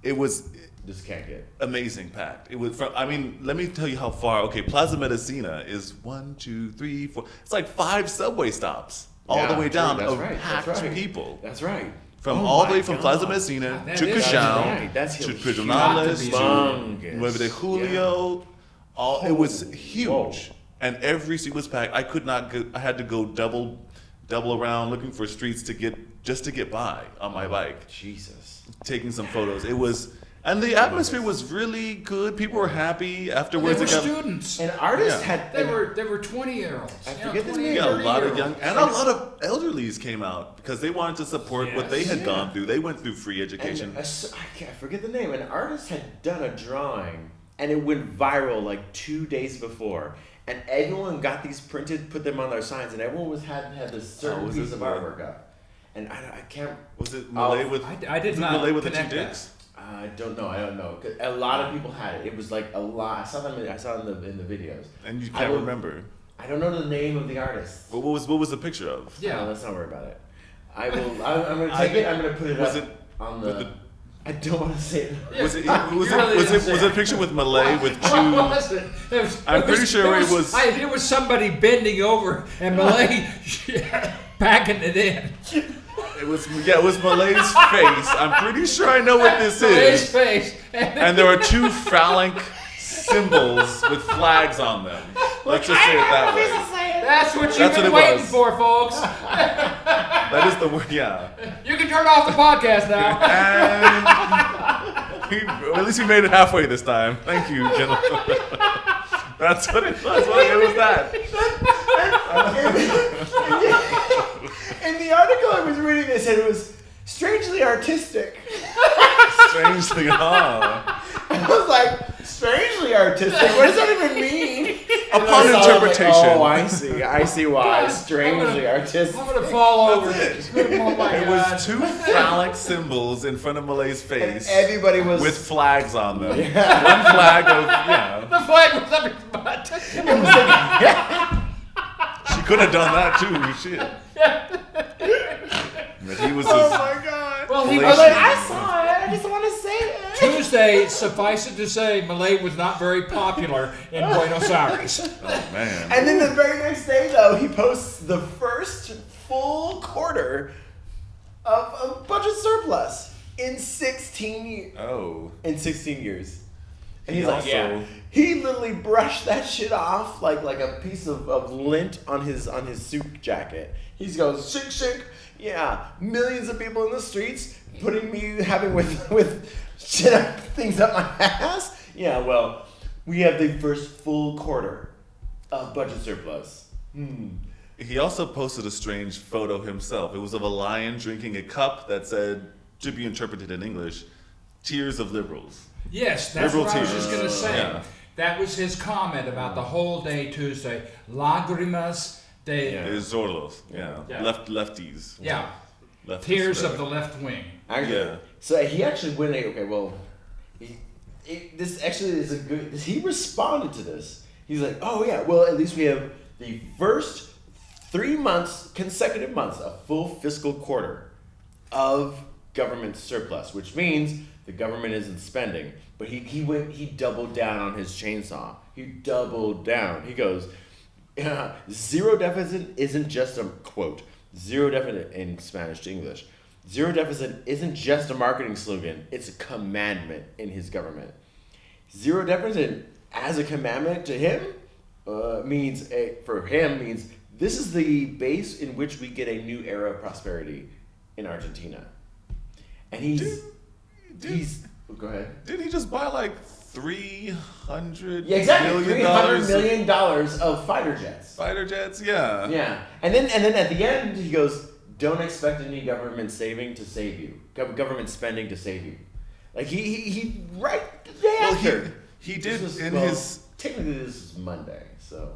It was Just can't get amazing packed. It was from. I mean, let me tell you how far. Okay, Plaza Medicina is 1, 2, 3, 4. It's like 5 subway stops all the way down That's of right. packed people. That's right. From Oh all the my way from God. Plaza Medicina That to is Cachao right. That's to huge. Pedernales to Humongous. 9 de Julio. It was huge, Whoa. and every seat was packed. I could not go. I had to go double around looking for streets to get by on my bike, Jesus. taking some photos. It was, and the atmosphere was really good. People were happy afterwards. They were It got- students. And artists Yeah. had They were 20-year-olds. I forget the 20 name. yeah, a lot of 30-year-olds. young and a lot of elderlies came out because they wanted to support what they had Yes. gone through. They went through free education. And I forget the name. An artist had done a drawing, and it went viral like 2 days before. And everyone got these printed, put them on their signs, and everyone had this certain was piece it of the- artwork up. And I can't. Was it Malay with? I did was it not Malay with the 2 connect that. dicks? I don't know. 'Cause a lot of people had it. It was like a lot. I saw it in the videos. And you I can't will- remember. I don't know the name of the artist. What was the picture of? Yeah. Let's not worry about it. I'm gonna take it. I'm gonna put it Was up it on with the. the- I don't want to say it. Was it Really didn't say was it a picture with Malay with What two? was it? I'm pretty sure it was- It was somebody bending over and Malay packing it in. It was Malay's face. I'm pretty sure I know what this Malay's is. face. And there are 2 phallic symbols with flags on them. Let's just say it that way. That's what you've That's been what it waiting was. for, folks. That is the word. Yeah. You can turn off the podcast now. And at least we made it halfway this time. Thank you, gentlemen. That's what it was. It was that. In the article I was reading, they said it was strangely artistic. Strangely, I was like, strangely artistic? What does that even mean? Upon interpretation. Oh, I see why. Strangely artistic. I'm gonna fall over. That's Oh my It God. was 2 phallic symbols in front of Malay's face. Everybody was with flags on them. One flag of, The flag was up his butt. She could have done that too, shit. But he was Oh just my god. Well, he I was like, I saw it. I just want to say it. Tuesday, suffice it to say, Malay was not very popular in Buenos Aires. oh man. And then the very next day, though, he posts the first full quarter of budget surplus in 16 years. Oh. In 16 years. And he's He like, also- yeah. He literally brushed that shit off like a piece of lint on his suit jacket. He goes, shink, shink. Yeah, millions of people in the streets having with shit up, things up my ass. Yeah, well, we have the first full quarter of budget surplus. He also posted a strange photo himself. It was of a lion drinking a cup that said, to be interpreted in English, tears of liberals. Yes, that's Liberal what I was tears. just going to say. Yeah. That was his comment about the whole day Tuesday. Lágrimas de... Yeah. It's Zorlos. Yeah. Yeah. Lefties. Yeah. Lefties, Tears of whatever. the left wing. Actually, Yeah. So he actually went. Okay, well, this actually is a good. He responded to this. He's like, oh yeah, well at least we have the first 3 months, consecutive months, a full fiscal quarter of government surplus, which means the government isn't spending. But he doubled down on his chainsaw. He doubled down. He goes, zero deficit isn't just a quote. Zero deficit in Spanish to English. Zero deficit isn't just a marketing slogan. It's a commandment in his government. Zero deficit as a commandment to him means this is the base in which we get a new era of prosperity in Argentina. And he's go ahead. Didn't he just buy like $300 Yeah, exactly. million $300 million of fighter jets. fighter jets? Yeah. Yeah, and then at the end he goes, "Don't expect any government saving to save you. Government spending to save you." Like he right the day Well, after. he did This was- in well, his. technically this is Monday, so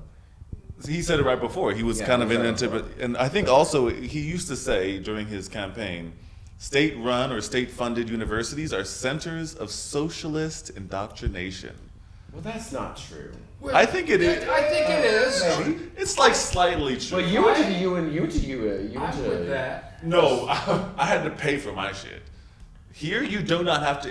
He said it right before. He was Yeah, kind of he in said it into, before. and I think also he used to say during his campaign, state-run or state-funded universities are centers of socialist indoctrination. well that's not true. I think it is. I think it is. Maybe. It's like slightly true. Well, you went to you went I'm to with that. No, I had to pay for my shit. Here, you do not have to.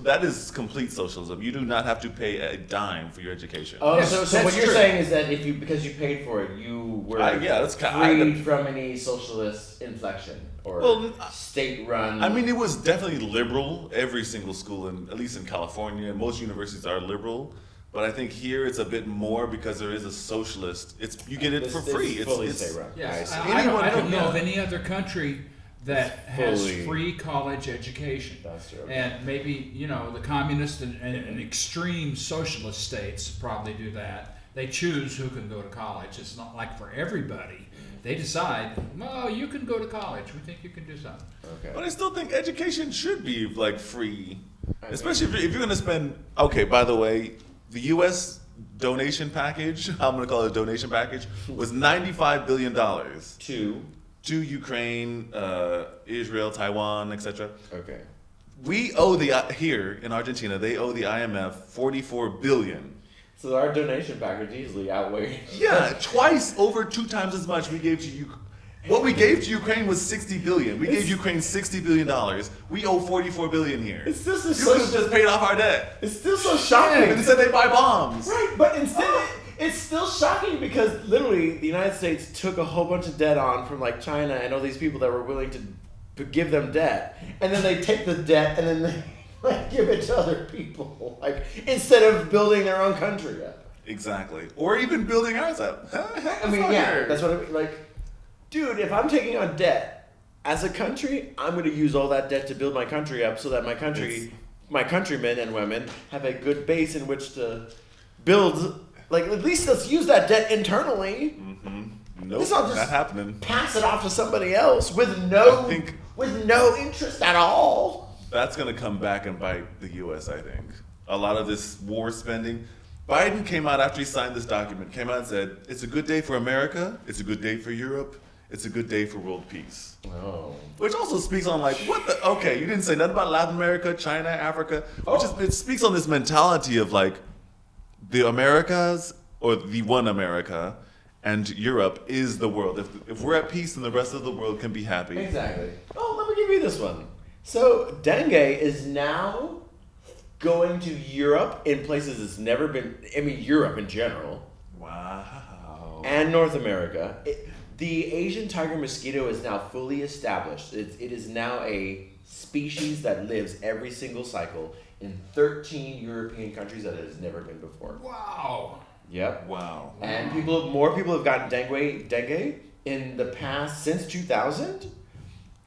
That is complete socialism. You do not have to pay a dime for your education. Oh, Yes, so that's what you're true. saying is that because you paid for it, you were Yeah, that's kind freed from any socialist inflection or Well, state-run. I mean, it was definitely liberal. Every single school, at least in California, most universities are liberal. But I think here it's a bit more because there is a socialist. You get it for free. It's fully state-run. Yes, I see. I don't can- know of yeah. any other country that has fully- free college education. That's true. And maybe, the communist and extreme socialist states probably do that. They choose who can go to college. It's not like for everybody. They decide, well, you can go to college. We think you can do something. Okay. But I still think education should be like free, I especially if you're going to spend. Okay, by the way, the U.S. donation package, I'm going to call it a donation package, was $95 billion to Ukraine, Israel, Taiwan, etc. Okay. We owe here in Argentina, they owe the IMF $44 billion. So our donation package easily outweighed. Yeah, over 2 times as much we gave to Ukraine. What we gave to Ukraine was $60 billion. We gave Ukraine $60 billion. We owe $44 billion here. It's just You could have just paid off our debt. It's still so shocking. And instead they buy bombs. Right, but instead it's still shocking because literally the United States took a whole bunch of debt on from like China and all these people that were willing to give them debt, and then they take the debt and then they like give it to other people, like instead of building their own country up. Exactly. Or even building ours up. I mean, yeah, that's what I mean. Like, dude, if I'm taking on debt as a country, I'm going to use all that debt to build my country up so that my countrymen and women have a good base in which to build. Like, at least let's use that debt internally. Nope, It's not just not happening. Pass it off to somebody else with no interest at all. That's going to come back and bite the U.S., I think. A lot of this war spending. Biden came out after he signed this document, came out and said, it's a good day for America, it's a good day for Europe, it's a good day for world peace. Oh. Which also speaks on like, what the, okay, you didn't say nothing about Latin America, China, Africa, it speaks on this mentality of like, the Americas, or the one America, and Europe is the world. If we're at peace, then the rest of the world can be happy. Exactly. Oh, let me give you this one. So dengue is now going to Europe in places it's never been. I mean, Europe in general. Wow. And North America. The Asian tiger mosquito is now fully established. It is now a species that lives every single cycle in 13 European countries that it has never been before. Wow. Yep. Wow. And more people have gotten dengue in the past since 2000.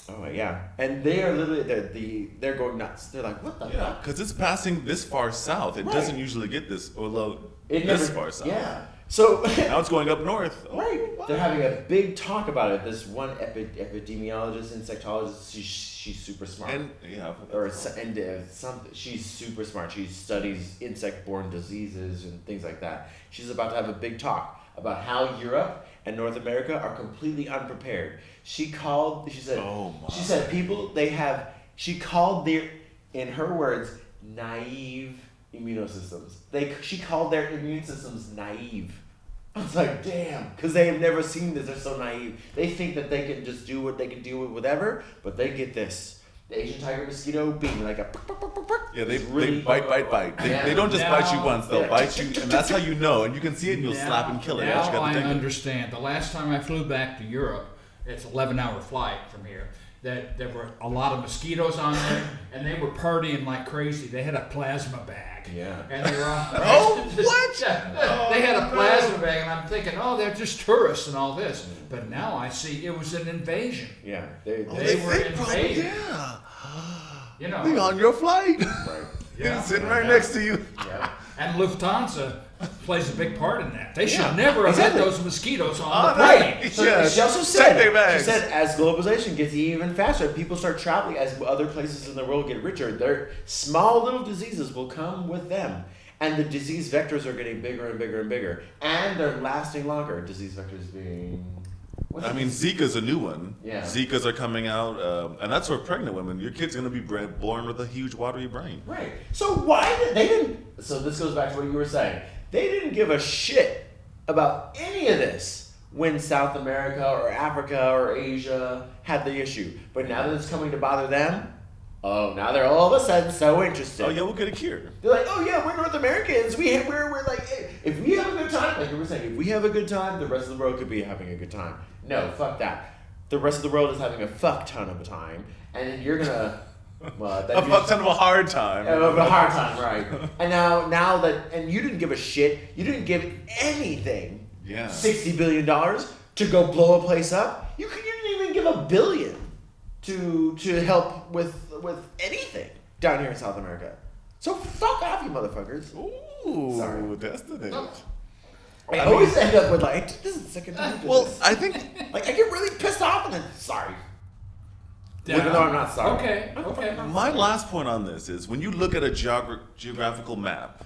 Oh yeah, and they are literally they're going nuts. They're like, what the Yeah, fuck? because it's passing this far south. It Right. doesn't usually get this, although It this never- far south. Yeah. So Now it's going up north. Oh, right, wow. they're having a big talk about it. This one epidemiologist, insectologist, she's super smart. And yeah, She's super smart. She studies insect-borne diseases and things like that. She's about to have a big talk about how Europe and North America are completely unprepared. She called. She said. Oh my. She said people they have. She called their, in her words, naive immunosystems. She called their immune systems naive. I was like, damn, because they have never seen this. They're so naive. They think that they can just do what they can do with whatever, but they get this. The Asian tiger mosquito being like a. Yeah, they really bite. They don't just bite you once, they'll bite you, and that's how you know. And you can see it and you'll slap and kill it. Now That's what you got to I think. understand. The last time I flew back to Europe, it's an 11-hour flight from here, that there were a lot of mosquitoes on there, and they were partying like crazy. They had a plasma bag. Yeah. And they were all, Oh, what? they had a plasma bag, and I'm thinking, oh, they're just tourists and all this. But now I see it was an invasion. Yeah. They were invading. Yeah. You know. Be on your flight. Right. Yeah. He's sitting right next to you. Yeah. And Lufthansa plays a big part in that. They should Yeah, never have exactly. had those mosquitoes on Oh, the plane. right. So Yeah, she also check their said, bags. as globalization gets even faster, people start traveling as other places in the world get richer, their small little diseases will come with them. And the disease vectors are getting bigger and bigger and bigger. And they're lasting longer. Disease vectors being... I mean, Zika's a new one. Yeah. Zika's are coming out, and that's for pregnant women. Your kid's going to be born with a huge watery brain. Right. So why did they didn't... So this goes back to what you were saying. They didn't give a shit about any of this when South America or Africa or Asia had the issue. But now that it's coming to bother them, oh, now they're all of a sudden so interested. Oh, yeah, we'll get a cure. They're like, oh yeah, we're North Americans. We're like, hey, if we have a good time, like you were saying, if we have a good time, the rest of the world could be having a good time. No, fuck that. The rest of the world is having a fuck ton of a time, and then you're gonna, well, A fuck ton of a hard time. of a hard time, right? And now that, and you didn't give a shit. You didn't give anything. Yeah. $60 billion to go blow a place up. You didn't even give $1 billion to help with anything down here in South America. So fuck off, you motherfuckers. Ooh, Sorry. that's the thing. I always end up with like, this is the second time. I did Well, this. I think Like I get really pissed off and then sorry. Even though I'm not sorry. Okay. my last point on this is when you look at a geographical map,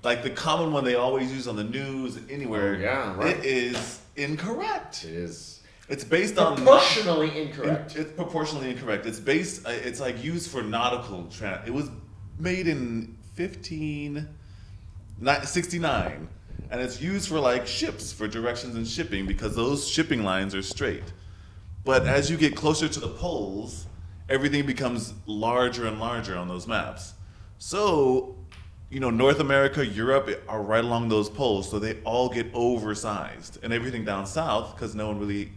like the common one they always use on the news anywhere, Oh, yeah, right. it is incorrect. It is It's based on proportionally incorrect. It's proportionally incorrect. It's based. It's like used for nautical. It was made in 1569, and it's used for like ships for directions and shipping because those shipping lines are straight. But as you get closer to the poles, everything becomes larger and larger on those maps. So, North America, Europe are right along those poles, so they all get oversized, and everything down south, because no one really.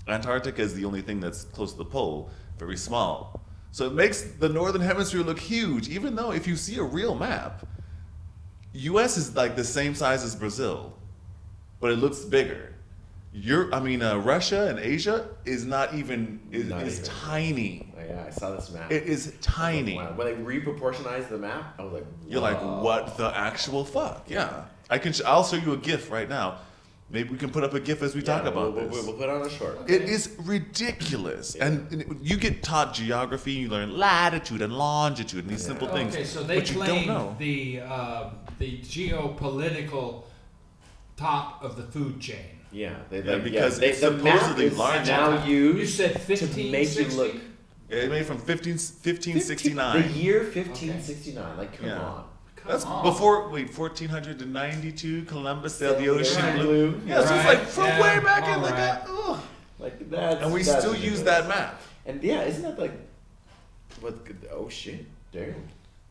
Antarctica is the only thing that's close to the pole, very small. So it makes the northern hemisphere look huge, even though if you see a real map, US is like the same size as Brazil, but it looks bigger. Russia and Asia is not even, is tiny. Oh, yeah, I saw this map. It is tiny. Wow. When they reproportionized the map, I was like, You're like, whoa. what the actual fuck? Yeah. I'll show you a GIF right now. Maybe we can put up a GIF as we talk about this. We'll put on a short. It is ridiculous. And you get taught geography, you learn latitude and longitude and these simple things. Okay, so they but you don't claim know. the geopolitical top of the food chain. Yeah, because it's the map supposedly is large. now You used said to 1560? make you look. It made from 1569. The year 1569. Like, come Yeah. on. That's on. before 1492. Columbus sailed the Sailed the ocean ocean blue. blue. Yeah, so it's like from Yeah, way back in, all like right. ugh. Like that's. And we that's still use ridiculous. that map. And yeah, isn't that like, what? Oh shit! Damn.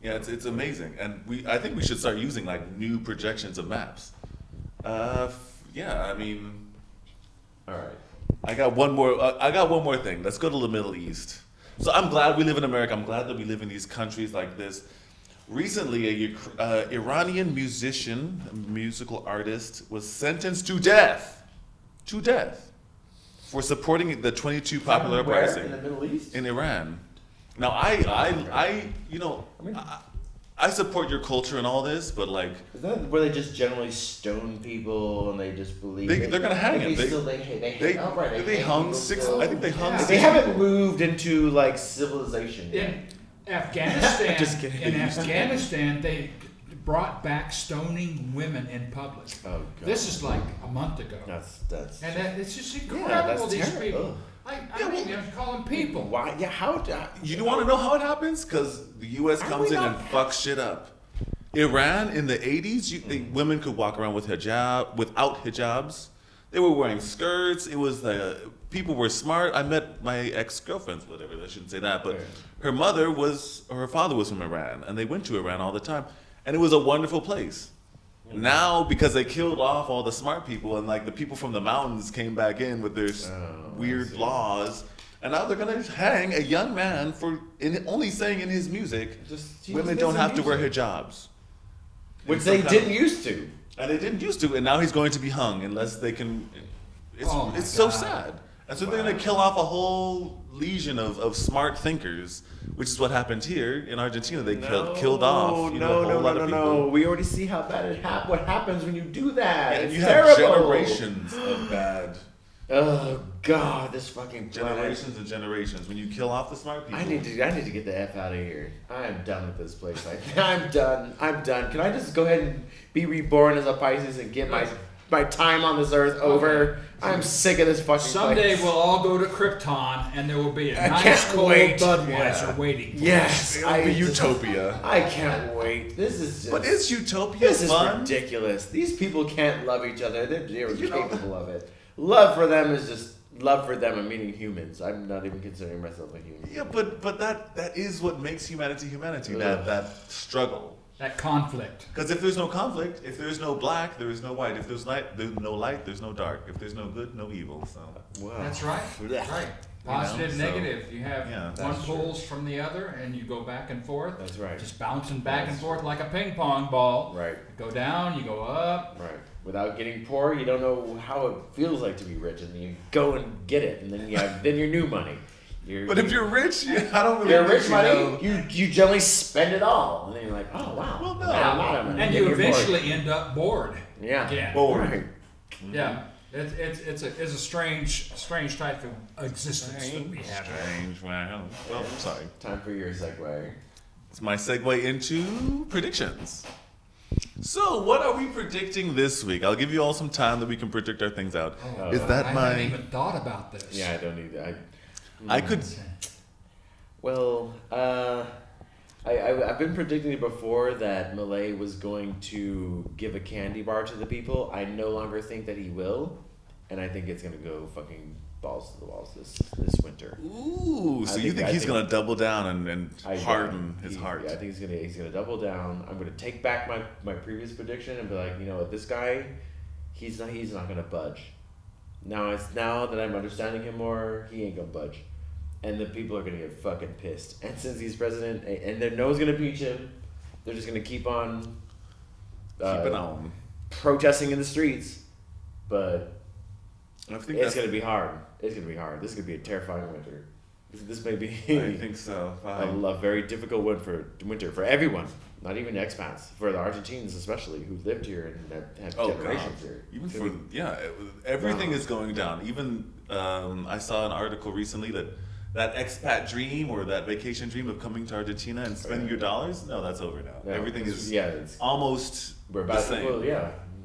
Yeah, it's amazing, and I think we should start using like new projections of maps. Yeah, I mean, All right. I got one more thing. Let's go to the Middle East. So I'm glad we live in America. I'm glad that we live in these countries like this. Recently, a Iranian musician, a musical artist, was sentenced to death. To death. For supporting the 22 popular Where? uprising. In the Middle East? In Iran. Now, I support your culture and all this, but like, Is that where they just generally stone people and they just believe they're gonna hang him. They hung people six. still. I think they hung. Yeah. six They haven't moved into like civilization yet. In Afghanistan, Just kidding. in Afghanistan, they brought back stoning women in public. Oh god. This is like a month ago, That's. and it's just Yeah, incredible. that's These terrible. people. I don't even call them people. Why? Yeah. How? You want to know how it happens? Because the U.S. Are comes we in not- and fucks shit up. Iran in the 80s, women could walk around with without hijabs. They were wearing skirts. It was people were smart. I met my ex-girlfriends, whatever. I shouldn't say that, but her father was from Iran, and they went to Iran all the time, and it was a wonderful place. Now, because they killed off all the smart people, and like the people from the mountains came back in with their weird laws, and now they're gonna hang a young man for only saying in his music, women don't have to wear hijabs, Which they didn't used to. and they didn't used to, and now he's going to be hung unless they can. Oh my It's so God. sad, and so they're gonna kill off a whole legion of smart thinkers, which is what happened here in Argentina. They killed off a whole lot of people. We already see how bad what happens when you do that. And It's you have terrible. generations of bad. Oh god, this fucking planet. Generations and generations. When you kill off the smart people. I need to get the F out of here. I am done with this place. I'm done. Can I just go ahead and be reborn as a Pisces and get my time on this earth over? I'm sick of this fucking Someday place. we'll all go to Krypton, and there will be a I nice can't cold wait. Budweiser waiting. For Yes, It'll be utopia. I can't wait. This is just. But is utopia This is fun? ridiculous. These people can't love each other. They're incapable of it. Love for them is just love for them. I'm meaning humans. I'm not even considering myself a human. Yeah, but that is what makes humanity humanity. That struggle. That conflict. Because if there's no conflict, if there's no black, there is no white. If there's no light, there's no dark. If there's no good, no evil. So Wow. That's right. That's right. Positive, so- negative. You have Yeah, one that's true. pulls from the other, and you go back and forth. That's right. Just bouncing back and forth like a ping pong ball. Right. You go down, you go up. Right. Without getting poor, you don't know how it feels like to be rich, and then you go and get it, and then you have then your new money. But if you're rich, I don't really You're think rich you money, know. you generally spend it all, and then you're like, oh wow. Well, no. Now I'm out of money. And Then you you're bored. eventually end up bored. Yeah. Again. Bored. Right. Yeah. It's a strange type of existence that we have. Strange. Wow. Well, I'm sorry. Time for your segue. It's my segue into predictions. So, what are we predicting this week? I'll give you all some time that we can predict our things out. Is that I my? haven't even thought about this. Yeah, I don't need that. I could. Well, I've been predicting it before that Malay was going to give a candy bar to the people. I no longer think that he will, and I think it's gonna go fucking balls to the walls this winter. Ooh, so I you think- think I he's think- gonna double down and harden his He- heart? Yeah, I think he's gonna double down. I'm gonna take back my previous prediction and be like, you know what, this guy, he's not gonna budge. Now that I'm understanding him more, he ain't gonna budge. And the people are gonna get fucking pissed. And since he's president, and no one's gonna impeach him, they're just gonna keep on Keep it on. protesting in the streets. But I think it's gonna be hard. It's gonna be hard. This is gonna be a terrifying winter. This may be I think so. a Fine. very difficult winter for everyone. Not even expats. For the Argentines especially, who lived here and have generations here. Even for everything is going down. Even I saw an article recently that expat dream or that vacation dream of coming to Argentina and spending your dollars, no, that's over now. No, everything is it's almost the same. Well,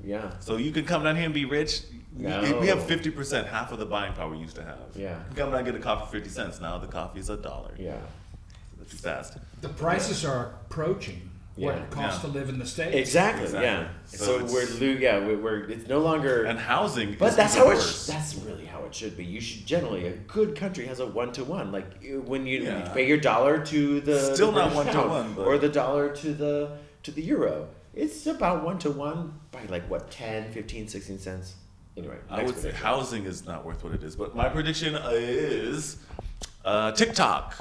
yeah. So you can come down here and be rich. No. We have 50%, half of the buying power we used to have. Yeah. You can come down and get a coffee for 50 cents. Now the coffee is $1. Yeah. That's fast. The prices are approaching what Yeah. it costs to live in the States. Exactly. Yeah. So we're it's no longer. And housing, But is that's even how worse. that's really how it should be. You should generally, a good country has a 1-to-1. Like when you Yeah. pay your dollar to the Still the not British 1-to-1, pound, but- or the dollar to the euro. It's about 1-to-1 by like what 10, 15, 16 cents. Anyway, I next would say prediction. housing is not worth what it is. But my prediction is TikTok.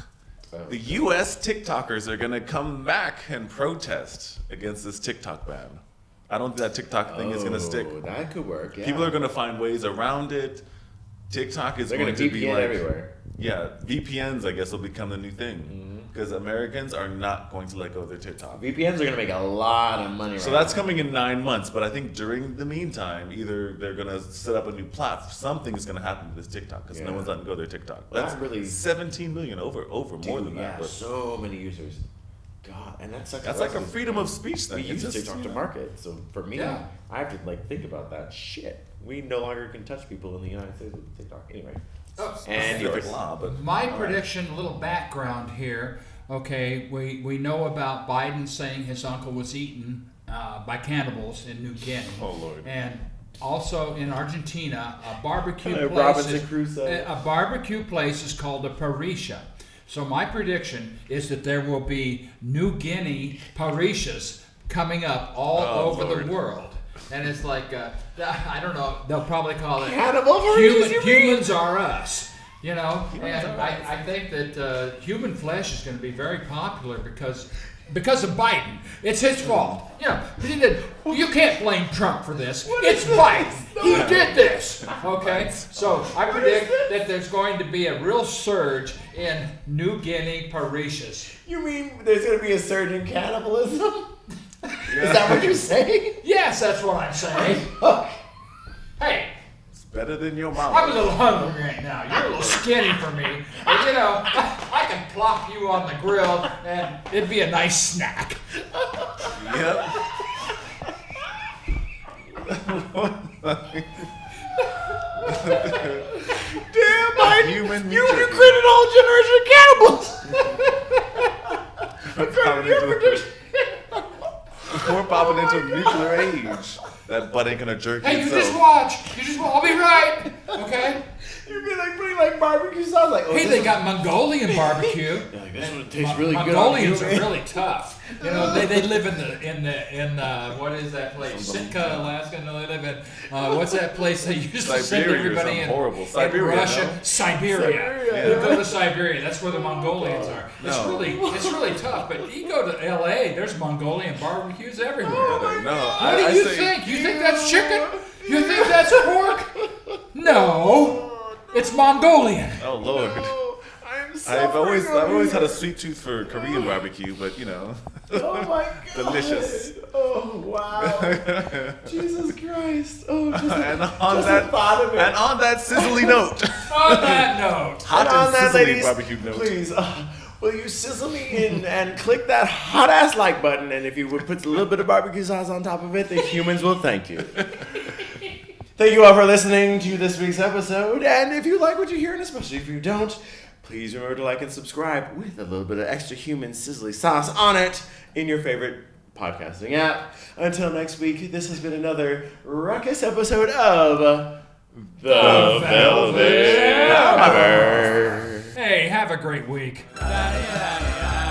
Oh. The U.S. TikTokers are going to come back and protest against this TikTok ban. I don't think that TikTok thing is going to stick. Oh, that could work. Yeah. People are going to find ways around it. TikTok is They're going gonna to be VPN like everywhere. Yeah, VPNs I guess will become the new thing because Americans are not going to let go of their TikTok. VPNs are gonna make a lot of money. So right that's now. coming in 9 months, but I think during the meantime, either they're gonna set up a new platform, something's gonna happen to this TikTok because Yeah. no one's letting go of their TikTok. Well, That's that really- 17 million over Dude, more than yeah, that. But so many users. God, and that's that's like a freedom of speech We thing. use It's just, TikTok to market, so for me, Yeah. I have to like think about that shit. We no longer can touch people in the United States with TikTok. Anyway, Oh, and it's you're like law, but My prediction, a little background here. Okay, we know about Biden saying his uncle was eaten by cannibals in New Guinea. Oh, Lord. And also in Argentina, a barbecue Hello, place. Robinson Crusoe. A barbecue place is called a parrilla. So my prediction is that there will be New Guinea parrillas coming up all over Lord. the world. And it's like, I don't know, they'll probably call it Cannibal parrillas, you mean? Humans Are Us. You know, and I think that human flesh is going to be very popular because of Biden. It's his fault. You know, you can't blame Trump for this. It's Biden. He did this. Okay? So I predict that there's going to be a real surge in New Guinea parrillas. you mean there's gonna be a surge in cannibalism? Is that what you're saying? Yes, that's what I'm saying. Hey, it's better than your I'm mama. a little hungry right now. You're a little skinny for me. And, you know, I can plop you on the grill and it'd be a nice snack. Yep. Damn, Biden! Human You meat created a whole generation of cannibals. Popping into- We're popping into a nuclear age. That butt ain't gonna jerk Hey, you itself. just watch. You just I'll be right. Okay? You'd be like putting like barbecue sauce, like Hey, they got Mongolian barbecue. Like, this one tastes really good. Mongolians on are you, man. really tough. You know, they live in what is that place? Sitka, Alaska. No, they live in what's that place they used to send Siberia or everybody something in? horrible. In Siberia, Russia, no? Siberia. Siberia. You go to Siberia. That's where the Mongolians are. It's No. really tough. But you go to L.A. There's Mongolian barbecues everywhere. No, What do you think? You think that's chicken? You think that's pork? No, it's Mongolian. Oh Lord. Oh, I'm I've always suffering had a sweet tooth for Korean barbecue, but you know. Oh my god. Delicious. Oh wow. Jesus Christ. Oh, just, and just on the that thought of it. and on that sizzly note, On that note, hot And on and that, sizzly ladies, barbecue note. please, will you sizzle me in and click that hot ass like button? And if you would put a little bit of barbecue sauce on top of it, the humans will thank you. Thank you all for listening to this week's episode. And if you like what you hear, and especially if you don't, please remember to like and subscribe with a little bit of extra human sizzly sauce on it in your favorite podcasting app. Until next week, this has been another ruckus episode of The Velvet Hammer. hey, have a great week. La, la, la, la.